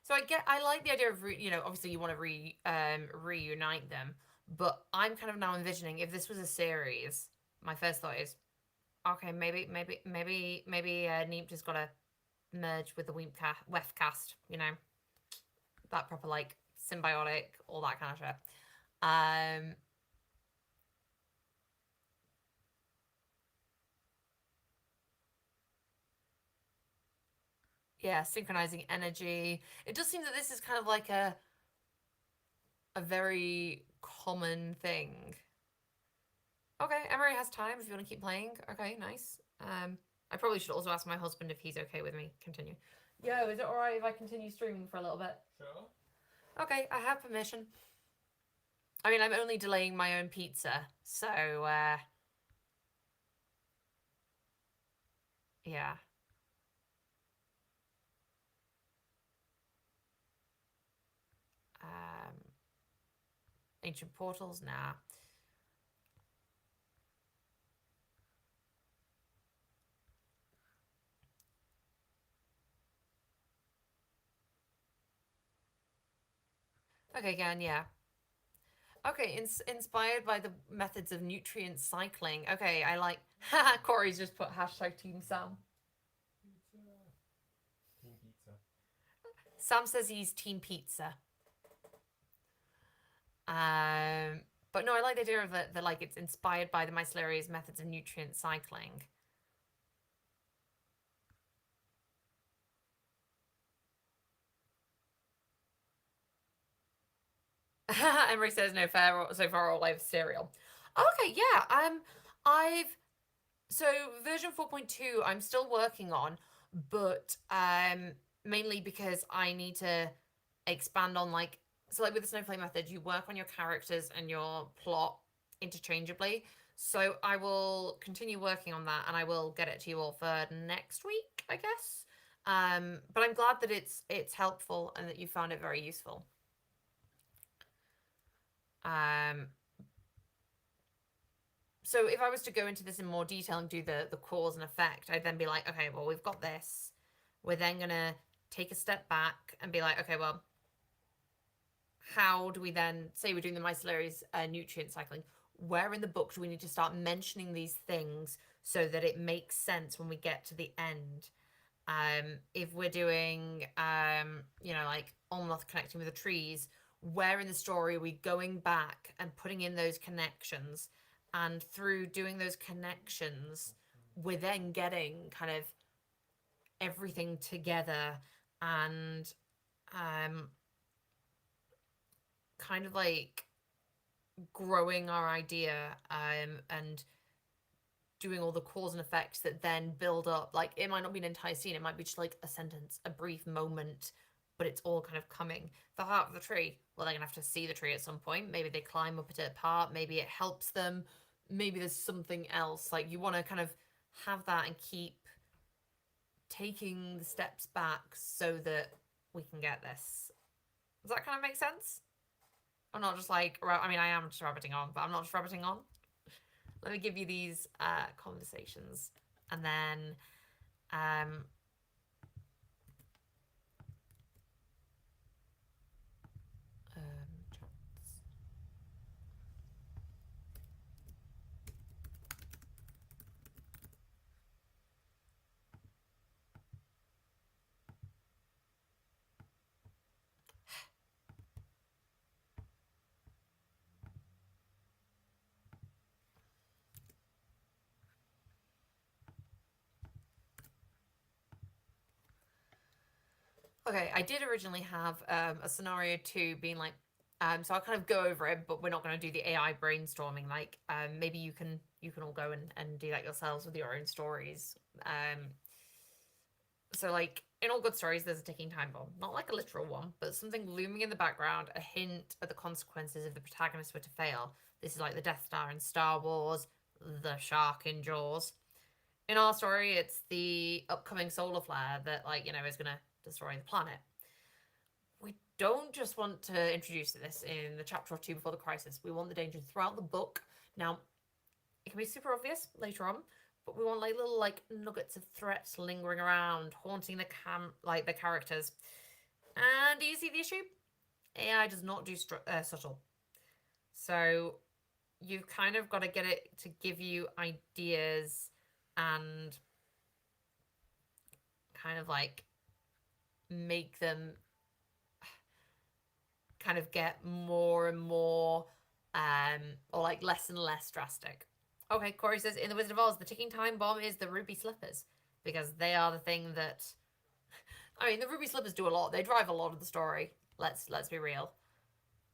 So I like the idea of you know, obviously you want to reunite them, but I'm kind of now envisioning if this was a series. My first thought is, okay, maybe Neep just got to merge with the Wef cast, you know, that proper like symbiotic, all that kind of shit. Yeah, synchronizing energy. It does seem that this is kind of like a very common thing. Okay, Emery has time if you want to keep playing. Okay, nice. I probably should also ask my husband if he's okay with me continue. Yo, is it alright if I continue streaming for a little bit? Sure. Okay, I have permission. I mean, I'm only delaying my own pizza, so yeah. Ancient portals? Nah. Okay, again, yeah. Okay, inspired by the methods of nutrient cycling. Okay, I like. Haha, Corey's just put hashtag Team Sam. Pizza. Team pizza. Sam says he's Team Pizza. Um, but no, I like the idea of that. Like it's inspired by the myceliaries methods of nutrient cycling. Emery says no fair so far all live cereal. Okay, yeah. I've so version 4.2 I'm still working on, but mainly because I need to expand on like so like with the snowflake method, you work on your characters and your plot interchangeably. So I will continue working on that and I will get it to you all for next week, I guess. But I'm glad that it's helpful and that you found it very useful. Um, so if I was to go into this in more detail and do the cause and effect, I'd then be like, okay, well, we've got this. We're then going to take a step back and be like, okay, well, how do we then say we're doing the myceliaries nutrient cycling? Where in the book do we need to start mentioning these things so that it makes sense when we get to the end? If we're doing, like Olmoth connecting with the trees, where in the story are we going back and putting in those connections? And through doing those connections, we're then getting kind of everything together and um, kind of like growing our idea and doing all the cause and effects that then build up. Like it might not be an entire scene, it might be just like a sentence, a brief moment, but it's all kind of coming. The heart of the tree, well, they're gonna have to see the tree at some point. Maybe they climb up it apart, maybe it helps them, maybe there's something else. Like you want to kind of have that and keep taking the steps back so that we can get this. Does that kind of make sense? I'm not just like, I mean, I am just rabbiting on, but I'm not just rabbiting on. Let me give you these conversations, and then um, chats. Okay, I did originally have a scenario two being like, so I'll kind of go over it, but we're not going to do the AI brainstorming. Like, maybe you can all go and do that yourselves with your own stories. So like in all good stories, there's a ticking time bomb, not like a literal one, but something looming in the background, a hint at the consequences if the protagonist were to fail. This is like the Death Star in Star Wars, the shark in Jaws. In our story, it's the upcoming solar flare that is gonna destroy the planet. We don't just want to introduce this in the chapter or two before the crisis. We want the danger throughout the book. Now, it can be super obvious later on, but we want like little like nuggets of threats lingering around, haunting the characters. And do you see the issue? AI does not do subtle. So you've kind of got to get it to give you ideas and kind of like make them kind of get more and more or like less and less drastic. Okay, Corey says in The Wizard of Oz, the ticking time bomb is the ruby slippers because they are the thing that. I mean, the ruby slippers do a lot. They drive a lot of the story. Let's be real.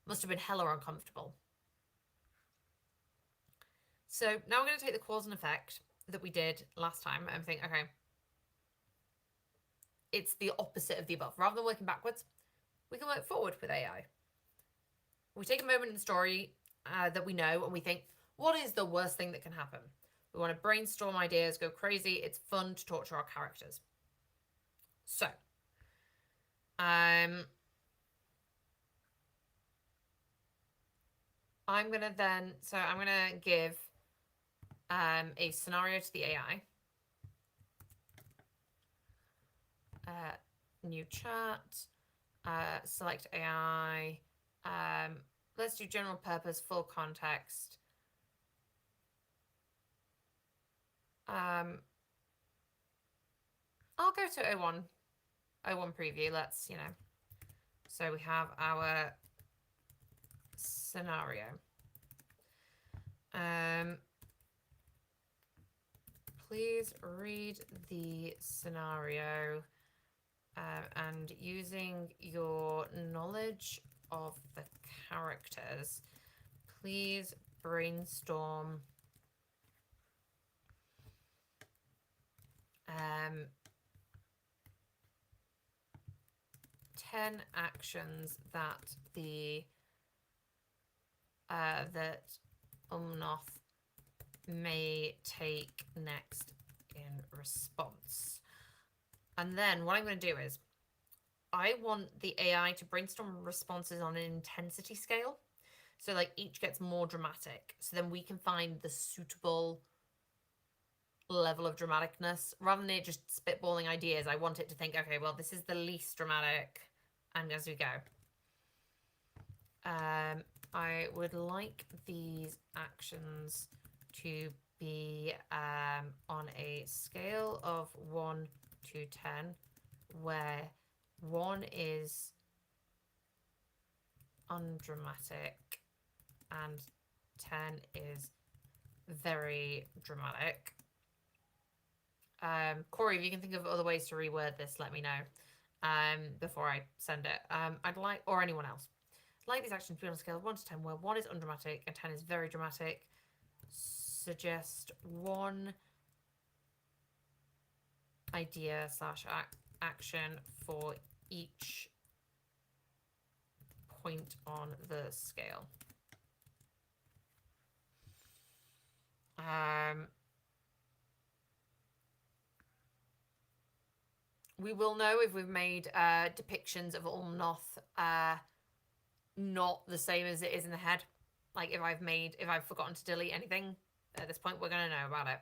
Must have been hella uncomfortable. So now we're going to take the cause and effect that we did last time and think, okay, it's the opposite of the above. Rather than working backwards, we can work forward with AI. We take a moment in the story that we know and we think, what is the worst thing that can happen? We want to brainstorm ideas, go crazy. It's fun to torture our characters. So, I'm going to then, so I'm going to give a scenario to the AI. New chat, select AI. Let's do general purpose, full context. I'll go to 01 preview. Let's, so we have our scenario. Please read the scenario and using your knowledge of the characters, please brainstorm 10 actions that that Umnoth may take next in response. And then what I'm going to do is I want the AI to brainstorm responses on an intensity scale. So like each gets more dramatic. So then we can find the suitable level of dramaticness. Rather than it just spitballing ideas, I want it to think, okay, well, this is the least dramatic. And as we go. I would like these actions to be on a scale of 1 to 10, where 1 is undramatic and 10 is very dramatic. Corey, if you can think of other ways to reword this, let me know before I send it. I'd like, or anyone else, I'd like these actions to be on a scale of 1 to 10, where 1 is undramatic and 10 is very dramatic. Suggest one idea / action for each point on the scale. We will know if we've made depictions of Ulmnoth not the same as it is in the head. Like if I've forgotten to delete anything at this point, we're gonna know about it.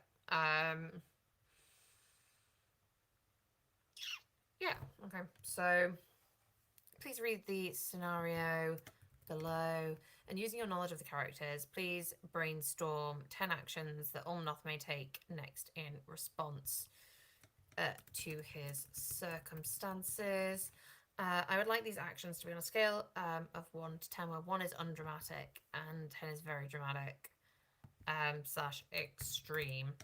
Yeah, okay. So please read the scenario below, and using your knowledge of the characters, please brainstorm 10 actions that Ulmnoth may take next in response to his circumstances. I would like these actions to be on a scale of 1 to 10, where 1 is undramatic and 10 is very dramatic / extreme.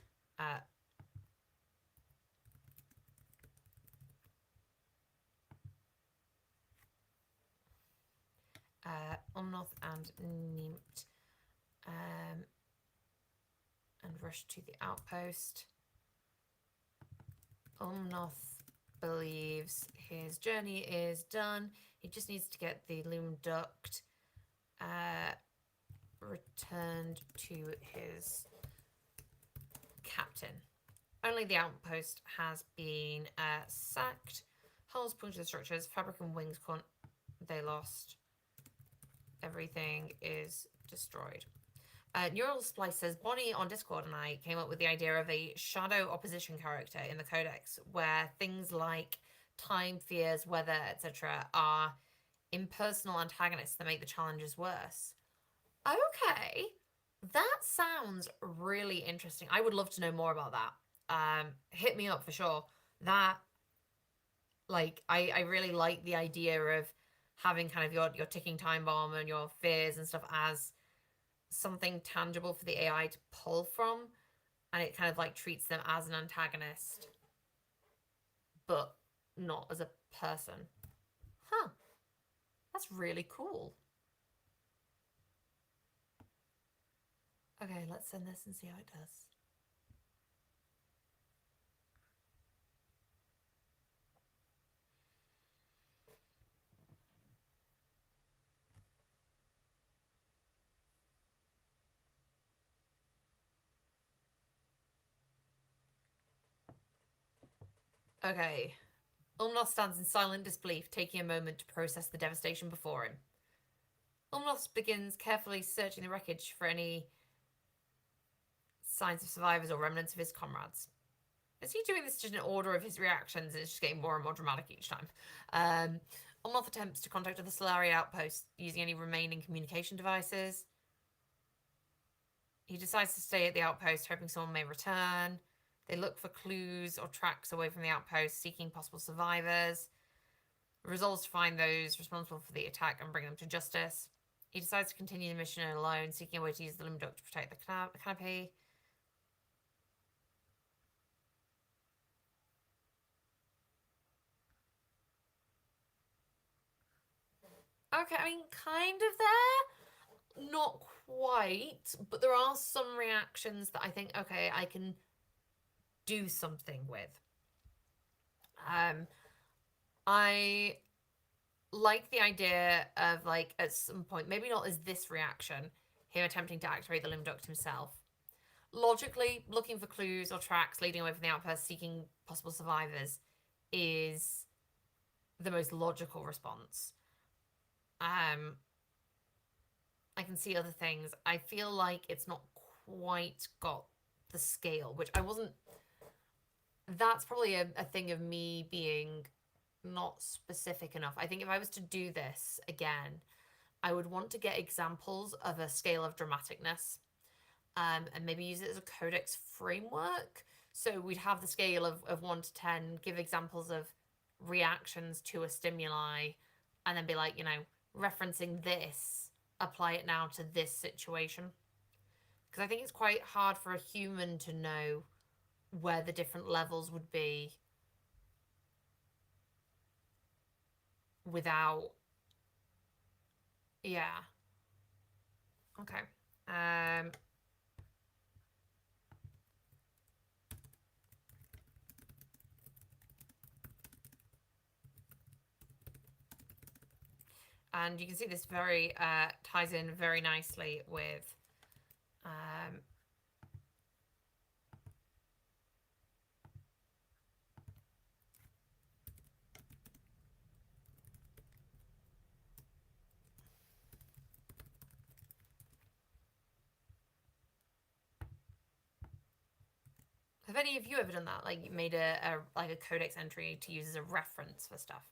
Umnoth and Nimt and rush to the outpost. Umnoth believes his journey is done. He just needs to get the loom duct returned to his captain. Only the outpost has been sacked. Hulls punctured the structures. Fabric and wings they lost. Everything is destroyed. Neural Splice says, Bonnie on Discord and I came up with the idea of a shadow opposition character in the Codex, where things like time, fears, weather, etc. are impersonal antagonists that make the challenges worse. Okay, that sounds really interesting. I would love to know more about that. Hit me up for sure. That, like, I really like the idea of having kind of your ticking time bomb and your fears and stuff as something tangible for the AI to pull from, and it kind of like treats them as an antagonist, but not as a person. Huh. That's really cool. Okay, let's send this and see how it does. Okay. Ulmnoth stands in silent disbelief, taking a moment to process the devastation before him. Umloth begins carefully searching the wreckage for any signs of survivors or remnants of his comrades. Is he doing this just in order of his reactions? It's just getting more and more dramatic each time. Umloth attempts to contact the Solari outpost using any remaining communication devices. He decides to stay at the outpost, hoping someone may return. They look for clues or tracks away from the outpost, seeking possible survivors. Resolves to find those responsible for the attack and bring them to justice. He decides to continue the mission alone, seeking a way to use the limb duct to protect the canopy. Okay, I mean, kind of there. Not quite, but there are some reactions that I think, okay, I can do something with. I like the idea of, like, at some point, maybe not as this reaction, him attempting to activate the limb duct himself. Logically, looking for clues or tracks leading away from the outpost, seeking possible survivors, is the most logical response. I can see other things. I feel like it's not quite got the scale, which I wasn't. That's probably a thing of me being not specific enough. I think if I was to do this again, I would want to get examples of a scale of dramaticness, and maybe use it as a codex framework. So we'd have the scale of 1 to 10, give examples of reactions to a stimuli, and then be like, referencing this, apply it now to this situation. Because I think it's quite hard for a human to know where the different levels would be without. Yeah. Okay. And you can see this very ties in very nicely with have any of you ever done that? Like, you made a codex entry to use as a reference for stuff?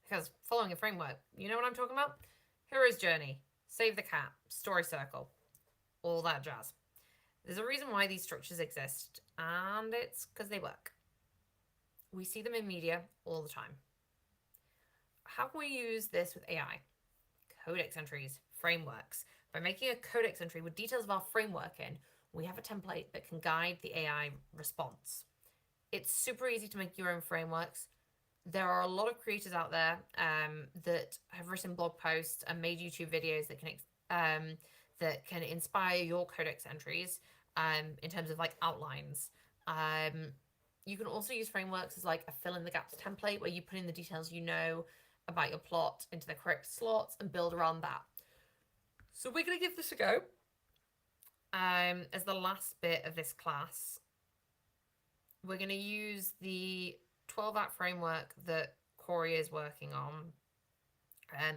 Because following a framework, you know what I'm talking about? Hero's journey, save the cat, story circle, all that jazz. There's a reason why these structures exist, and it's because they work. We see them in media all the time. How can we use this with AI? Codex entries, frameworks. By making a codex entry with details of our framework in, we have a template that can guide the AI response. It's super easy to make your own frameworks. There are a lot of creators out there that have written blog posts and made YouTube videos that can inspire your codex entries in terms of, like, outlines. You can also use frameworks as, like, a fill in the gaps template where you put in the details about your plot into the correct slots and build around that. So we're going to give this a go. As the last bit of this class, we're going to use the 12-act framework that Corey is working on.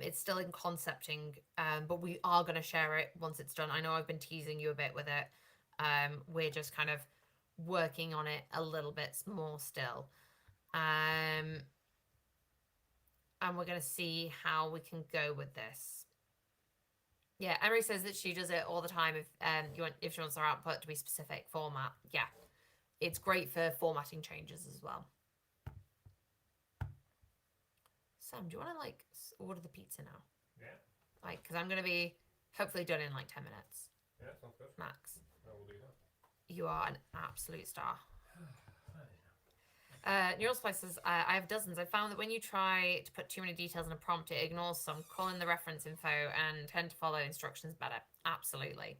It's still in concepting, but we are going to share it once it's done. I know I've been teasing you a bit with it. We're just kind of working on it a little bit more still. And we're going to see how we can go with this. Yeah, Emery says that she does it all the time if she wants her output to be specific format. Yeah, it's great for formatting changes as well. Sam, do you want to, like, order the pizza now? Yeah. Like, because I'm going to be hopefully done in like 10 minutes. Yeah, sounds good. Max. I will do that. You are an absolute star. Neural Splice says, I have dozens. I found that when you try to put too many details in a prompt, it ignores some, call in the reference info, and tend to follow instructions better. Absolutely.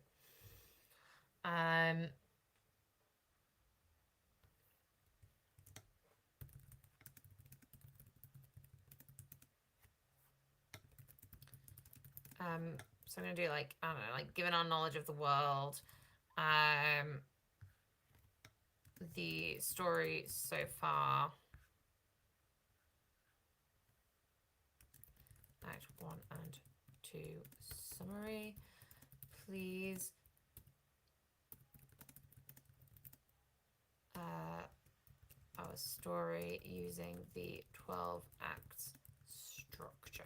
So I'm going to do, like, I don't know, like, given our knowledge of the world, the story so far Act 1 and 2 summary. Please our story using the 12 acts structure.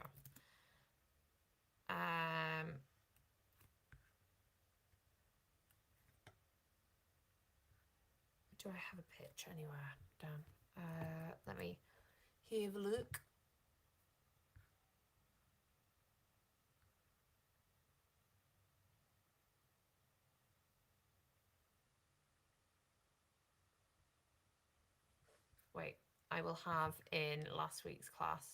Do I have a pitch anywhere down? Let me have a look. Wait, I will have in last week's class.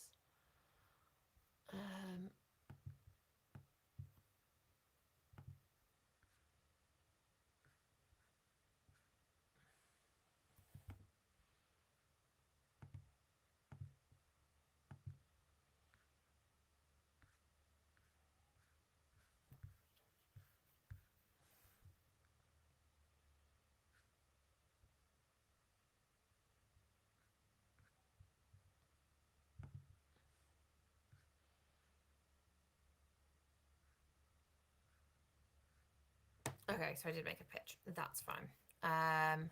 Okay, so I did make a pitch. That's fine.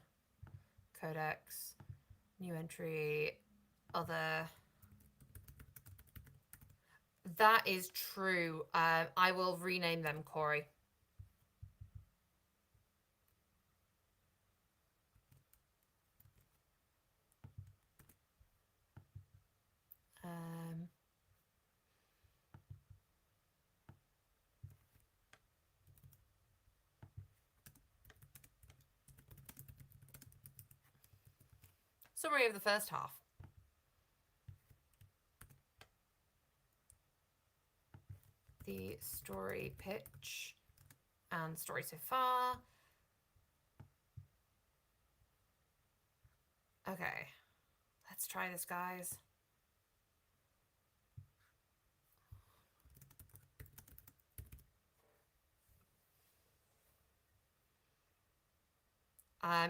Codex, new entry, other. That is true. I will rename them, Corey. Summary of the first half. The story pitch and story so far. Okay, let's try this, guys.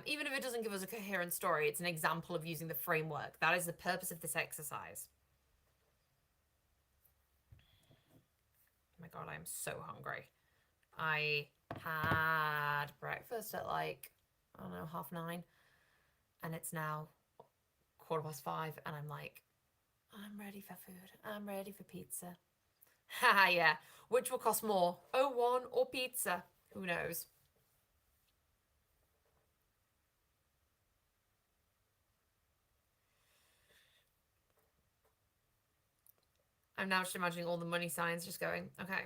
Even if it doesn't give us a coherent story, it's an example of using the framework. That is the purpose of this exercise. Oh my god, I am so hungry. I had breakfast at like, I don't know, 9:30. And it's now 5:15. And I'm like, I'm ready for food. I'm ready for pizza. Haha, yeah. Which will cost more, O1 or pizza? Who knows? I'm now just imagining all the money signs just going, okay.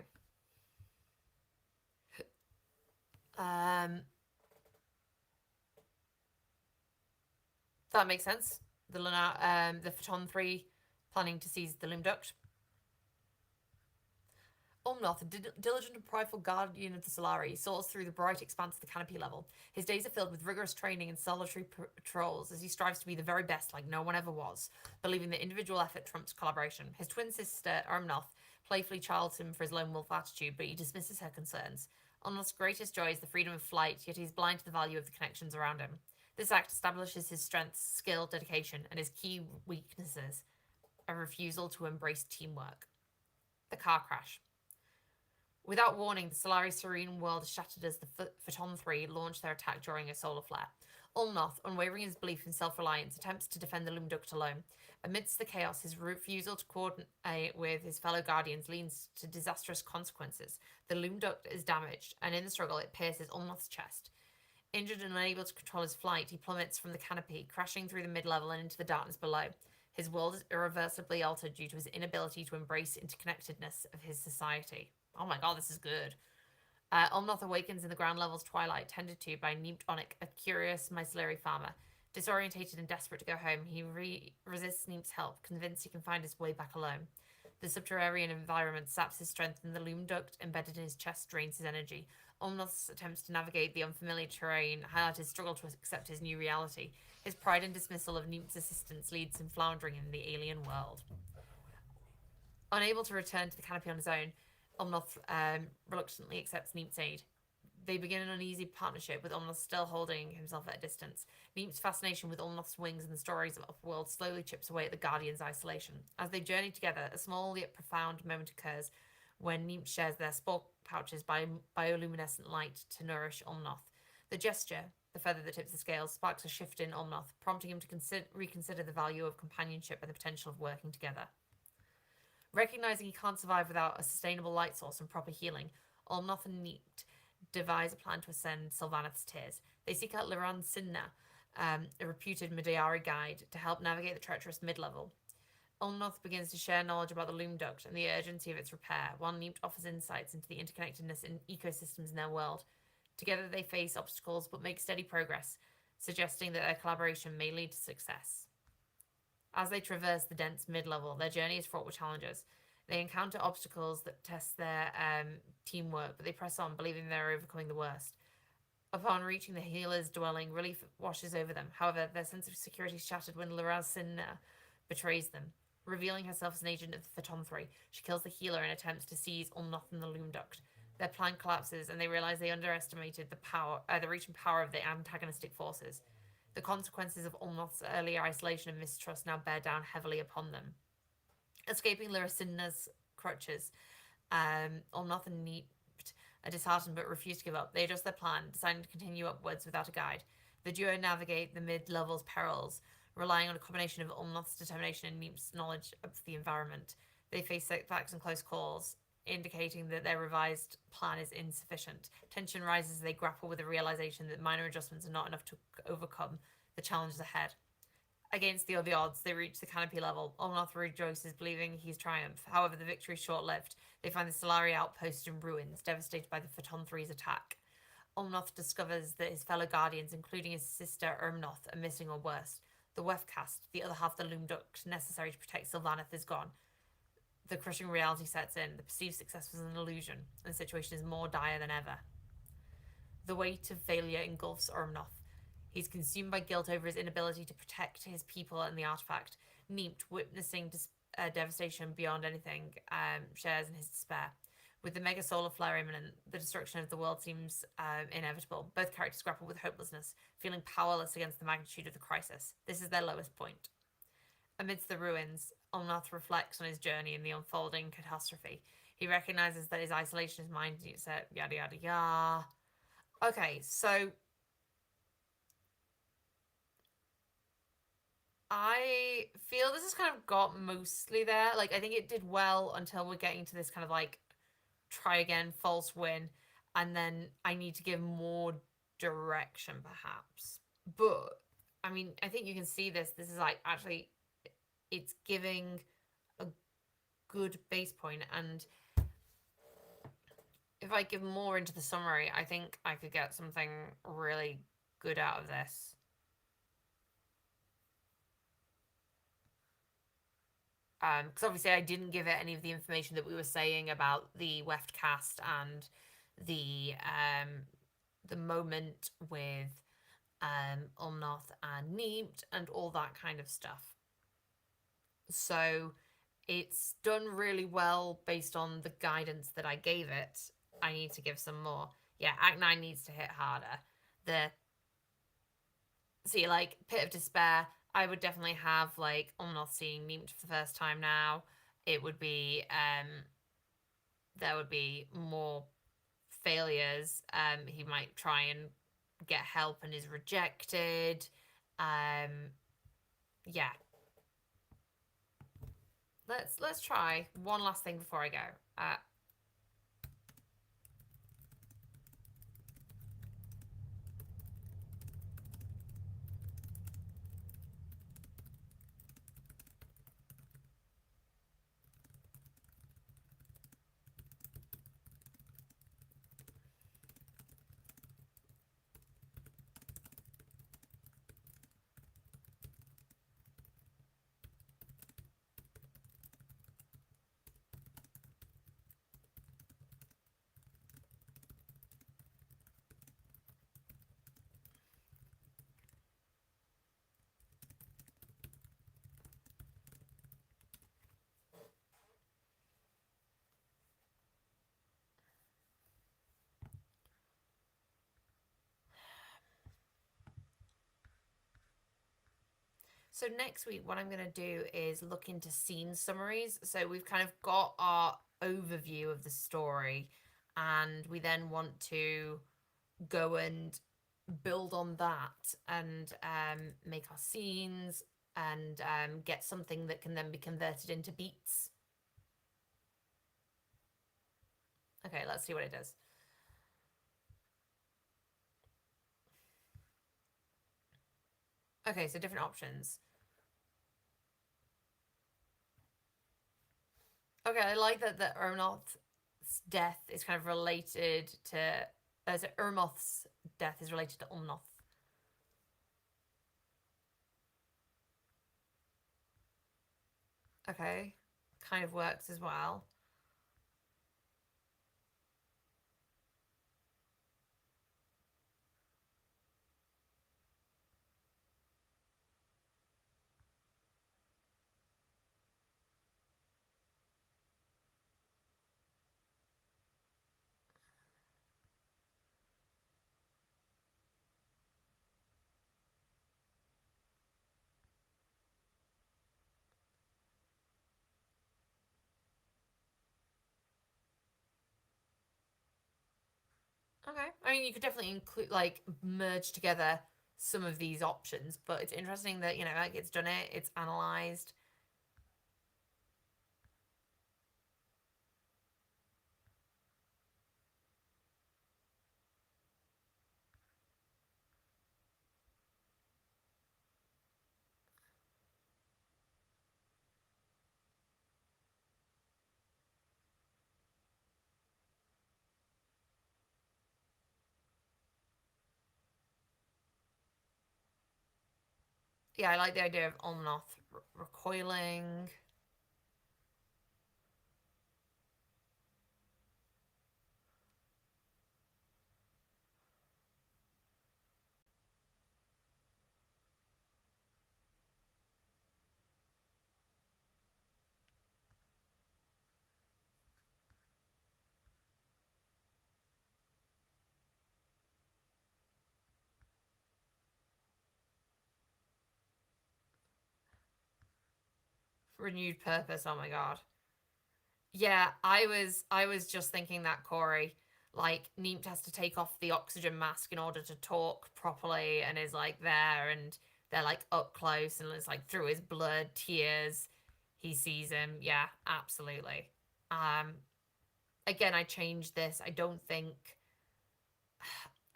That makes sense. The Photon 3 planning to seize the Loom Duct. Umnoth, a diligent and prideful guardian of the Solari, soars through the bright expanse of the canopy level. His days are filled with rigorous training and solitary patrols as he strives to be the very best like no one ever was, believing that individual effort trumps collaboration. His twin sister, Umnoth, playfully chides him for his lone wolf attitude, but he dismisses her concerns. Umnoth's greatest joy is the freedom of flight, yet he is blind to the value of the connections around him. This act establishes his strengths, skill, dedication, and his key weaknesses, a refusal to embrace teamwork. The car crash. Without warning, the Solari serene world is shattered as the Photon 3 launch their attack during a solar flare. Ulnoth, unwavering in his belief in self-reliance, attempts to defend the Loom Duct alone. Amidst the chaos, his refusal to coordinate with his fellow guardians leads to disastrous consequences. The Loom Duct is damaged, and in the struggle, it pierces Ulnoth's chest. Injured and unable to control his flight, he plummets from the canopy, crashing through the mid-level and into the darkness below. His world is irreversibly altered due to his inability to embrace interconnectedness of his society. Oh my god, this is good. Ulnoth awakens in the ground level's twilight, tended to by Neemt Onik, a curious myceliary farmer. Disorientated and desperate to go home, he resists Neemt's help, convinced he can find his way back alone. The subterranean environment saps his strength, and the Loom Duct embedded in his chest drains his energy. Ulnoth's attempts to navigate the unfamiliar terrain highlight his struggle to accept his new reality. His pride and dismissal of Neemt's assistance leads him floundering in the alien world. Unable to return to the canopy on his own, Ulnoth reluctantly accepts Neemt's aid. They begin an uneasy partnership, with Umnoth still holding himself at a distance. Neep's fascination with Umnoth's wings and the stories of Upperworld slowly chips away at the Guardian's isolation. As they journey together, a small yet profound moment occurs when Neep shares their spore pouches by bioluminescent light to nourish Umnoth. The gesture, the feather that tips the scales, sparks a shift in Umnoth, prompting him to reconsider the value of companionship and the potential of working together. Recognizing he can't survive without a sustainable light source and proper healing, Umnoth and Neep devise a plan to ascend Sylvaneth's Tears. They seek out Liran Sinna, a reputed Midiari guide, to help navigate the treacherous mid-level. Ulnoth begins to share knowledge about the Loom Duct and the urgency of its repair, while Neemt offers insights into the interconnectedness in ecosystems in their world. Together they face obstacles but make steady progress, suggesting that their collaboration may lead to success. As they traverse the dense mid-level, their journey is fraught with challenges. They encounter obstacles that test their teamwork, but they press on, believing they're overcoming the worst. Upon reaching the healer's dwelling, relief washes over them. However, their sense of security is shattered when Liraz Sinna betrays them. Revealing herself as an agent of the Phaton-3, she kills the healer and attempts to seize Ulnoth and the Loom Duct. Their plan collapses, and they realize they underestimated the reach and power of the antagonistic forces. The consequences of Ulnoth's earlier isolation and mistrust now bear down heavily upon them. Escaping Lyrasinna's crutches, Ulnoth and Neep are disheartened but refuse to give up. They adjust their plan, deciding to continue upwards without a guide. The duo navigate the mid-level's perils, relying on a combination of Ulnoth's determination and Neep's knowledge of the environment. They face setbacks and close calls, indicating that their revised plan is insufficient. Tension rises as they grapple with the realization that minor adjustments are not enough to overcome the challenges ahead. Against the other odds, they reach the canopy level. Ulnoth rejoices, believing he's triumphed. However, the victory is short-lived. They find the Solari outpost in ruins, devastated by the Phaton-3's attack. Ulnoth discovers that his fellow guardians, including his sister Urmnoth, are missing or worse. The Wefcast, the other half of the Loom Duct necessary to protect Sylvaneth, is gone. The crushing reality sets in. The perceived success was an illusion, and the situation is more dire than ever. The weight of failure engulfs Urmnoth. He's consumed by guilt over his inability to protect his people and the artifact. Neemt, witnessing devastation beyond anything, shares in his despair. With the mega solar flare imminent, the destruction of the world seems inevitable. Both characters grapple with hopelessness, feeling powerless against the magnitude of the crisis. This is their lowest point. Amidst the ruins, Ulnoth reflects on his journey in the unfolding catastrophe. He recognizes that his isolation is mindset, yada yada yada. Okay, so I feel this has kind of got mostly there. Like, I think it did well until we're getting to this kind of like try again, false win, and then I need to give more direction perhaps. But I mean, I think you can see this. This is like actually, it's giving a good base point, and if I give more into the summary, I think I could get something really good out of this. Because obviously I didn't give it any of the information that we were saying about the Weft cast and the moment with Ulnoth and Neemt and all that kind of stuff. So it's done really well based on the guidance that I gave it. I need to give some more. Yeah, Act 9 needs to hit harder. See, like, Pit of Despair, I would definitely have, like, Ulnoth seeing Neemt for the first time now. It would be, there would be more failures. He might try and get help and is rejected. Yeah. Let's try one last thing before I go. So next week, what I'm going to do is look into scene summaries. So we've kind of got our overview of the story, and we then want to go and build on that and make our scenes and get something that can then be converted into beats. Okay, let's see what it does. Okay, so different options. Okay, I like that the Ernoth's death is kind of related to. So Ermoth's death is related to Umnoth. Okay, kind of works as well. Okay, I mean you could definitely include like merge together some of these options, but it's interesting that like it's done it, it's analyzed. Yeah, I like the idea of Umnoth recoiling. Renewed purpose. Oh my god. Yeah, I was just thinking that, Corey. Like Neemt has to take off the oxygen mask in order to talk properly, and is like there, and they're like up close, and it's like through his blood, tears. He sees him. Yeah, absolutely. Um, Again, I changed this. I don't think.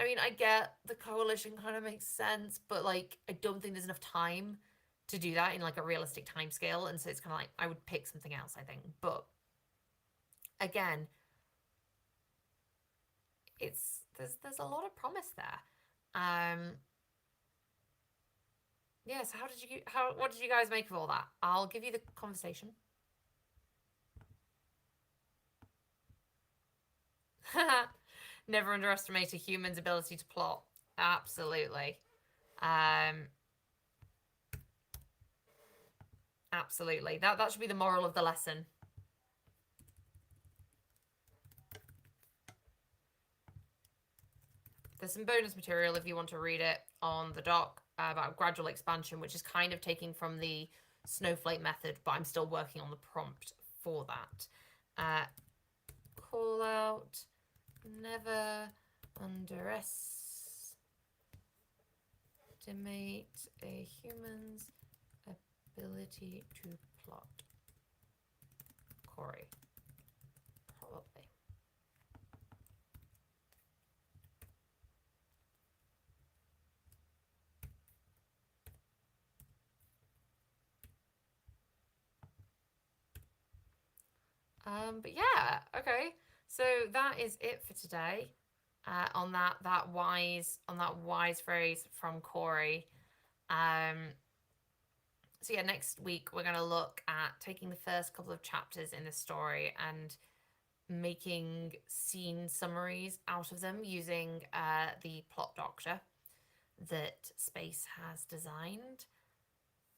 I mean, I get the coalition kind of makes sense, but like, I don't think there's enough time to do that in like a realistic time scale, and so it's kind of like I would pick something else. I think, but again, there's a lot of promise there. Um, yeah. So what did you guys make of all that? I'll give you the conversation. Never underestimate a human's ability to plot. Absolutely. Um, Absolutely. That should be the moral of the lesson. There's some bonus material if you want to read it on the doc about gradual expansion, which is kind of taking from the snowflake method, but I'm still working on the prompt for that. Call out, never underestimate a human's ability to plot. Corey. Probably. But yeah, okay. So that is it for today. On that wise phrase from Corey. So yeah, next week we're going to look at taking the first couple of chapters in the story and making scene summaries out of them using the plot doctor that Space has designed.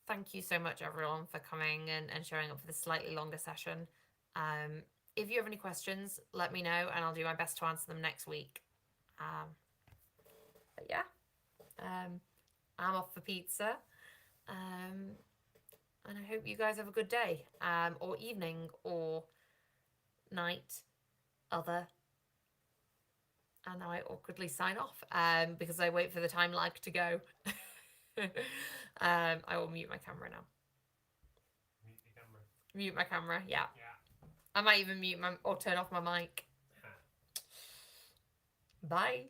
Thank you so much, everyone, for coming and showing up for this slightly longer session. If you have any questions, let me know, and I'll do my best to answer them next week. But yeah, I'm off for pizza. And I hope you guys have a good day, or evening, or night, other. And now I awkwardly sign off, because I wait for the time lag to go. I will mute my camera now. Mute the camera. Mute my camera, yeah. Yeah. I might even mute my, or turn off my mic. Bye.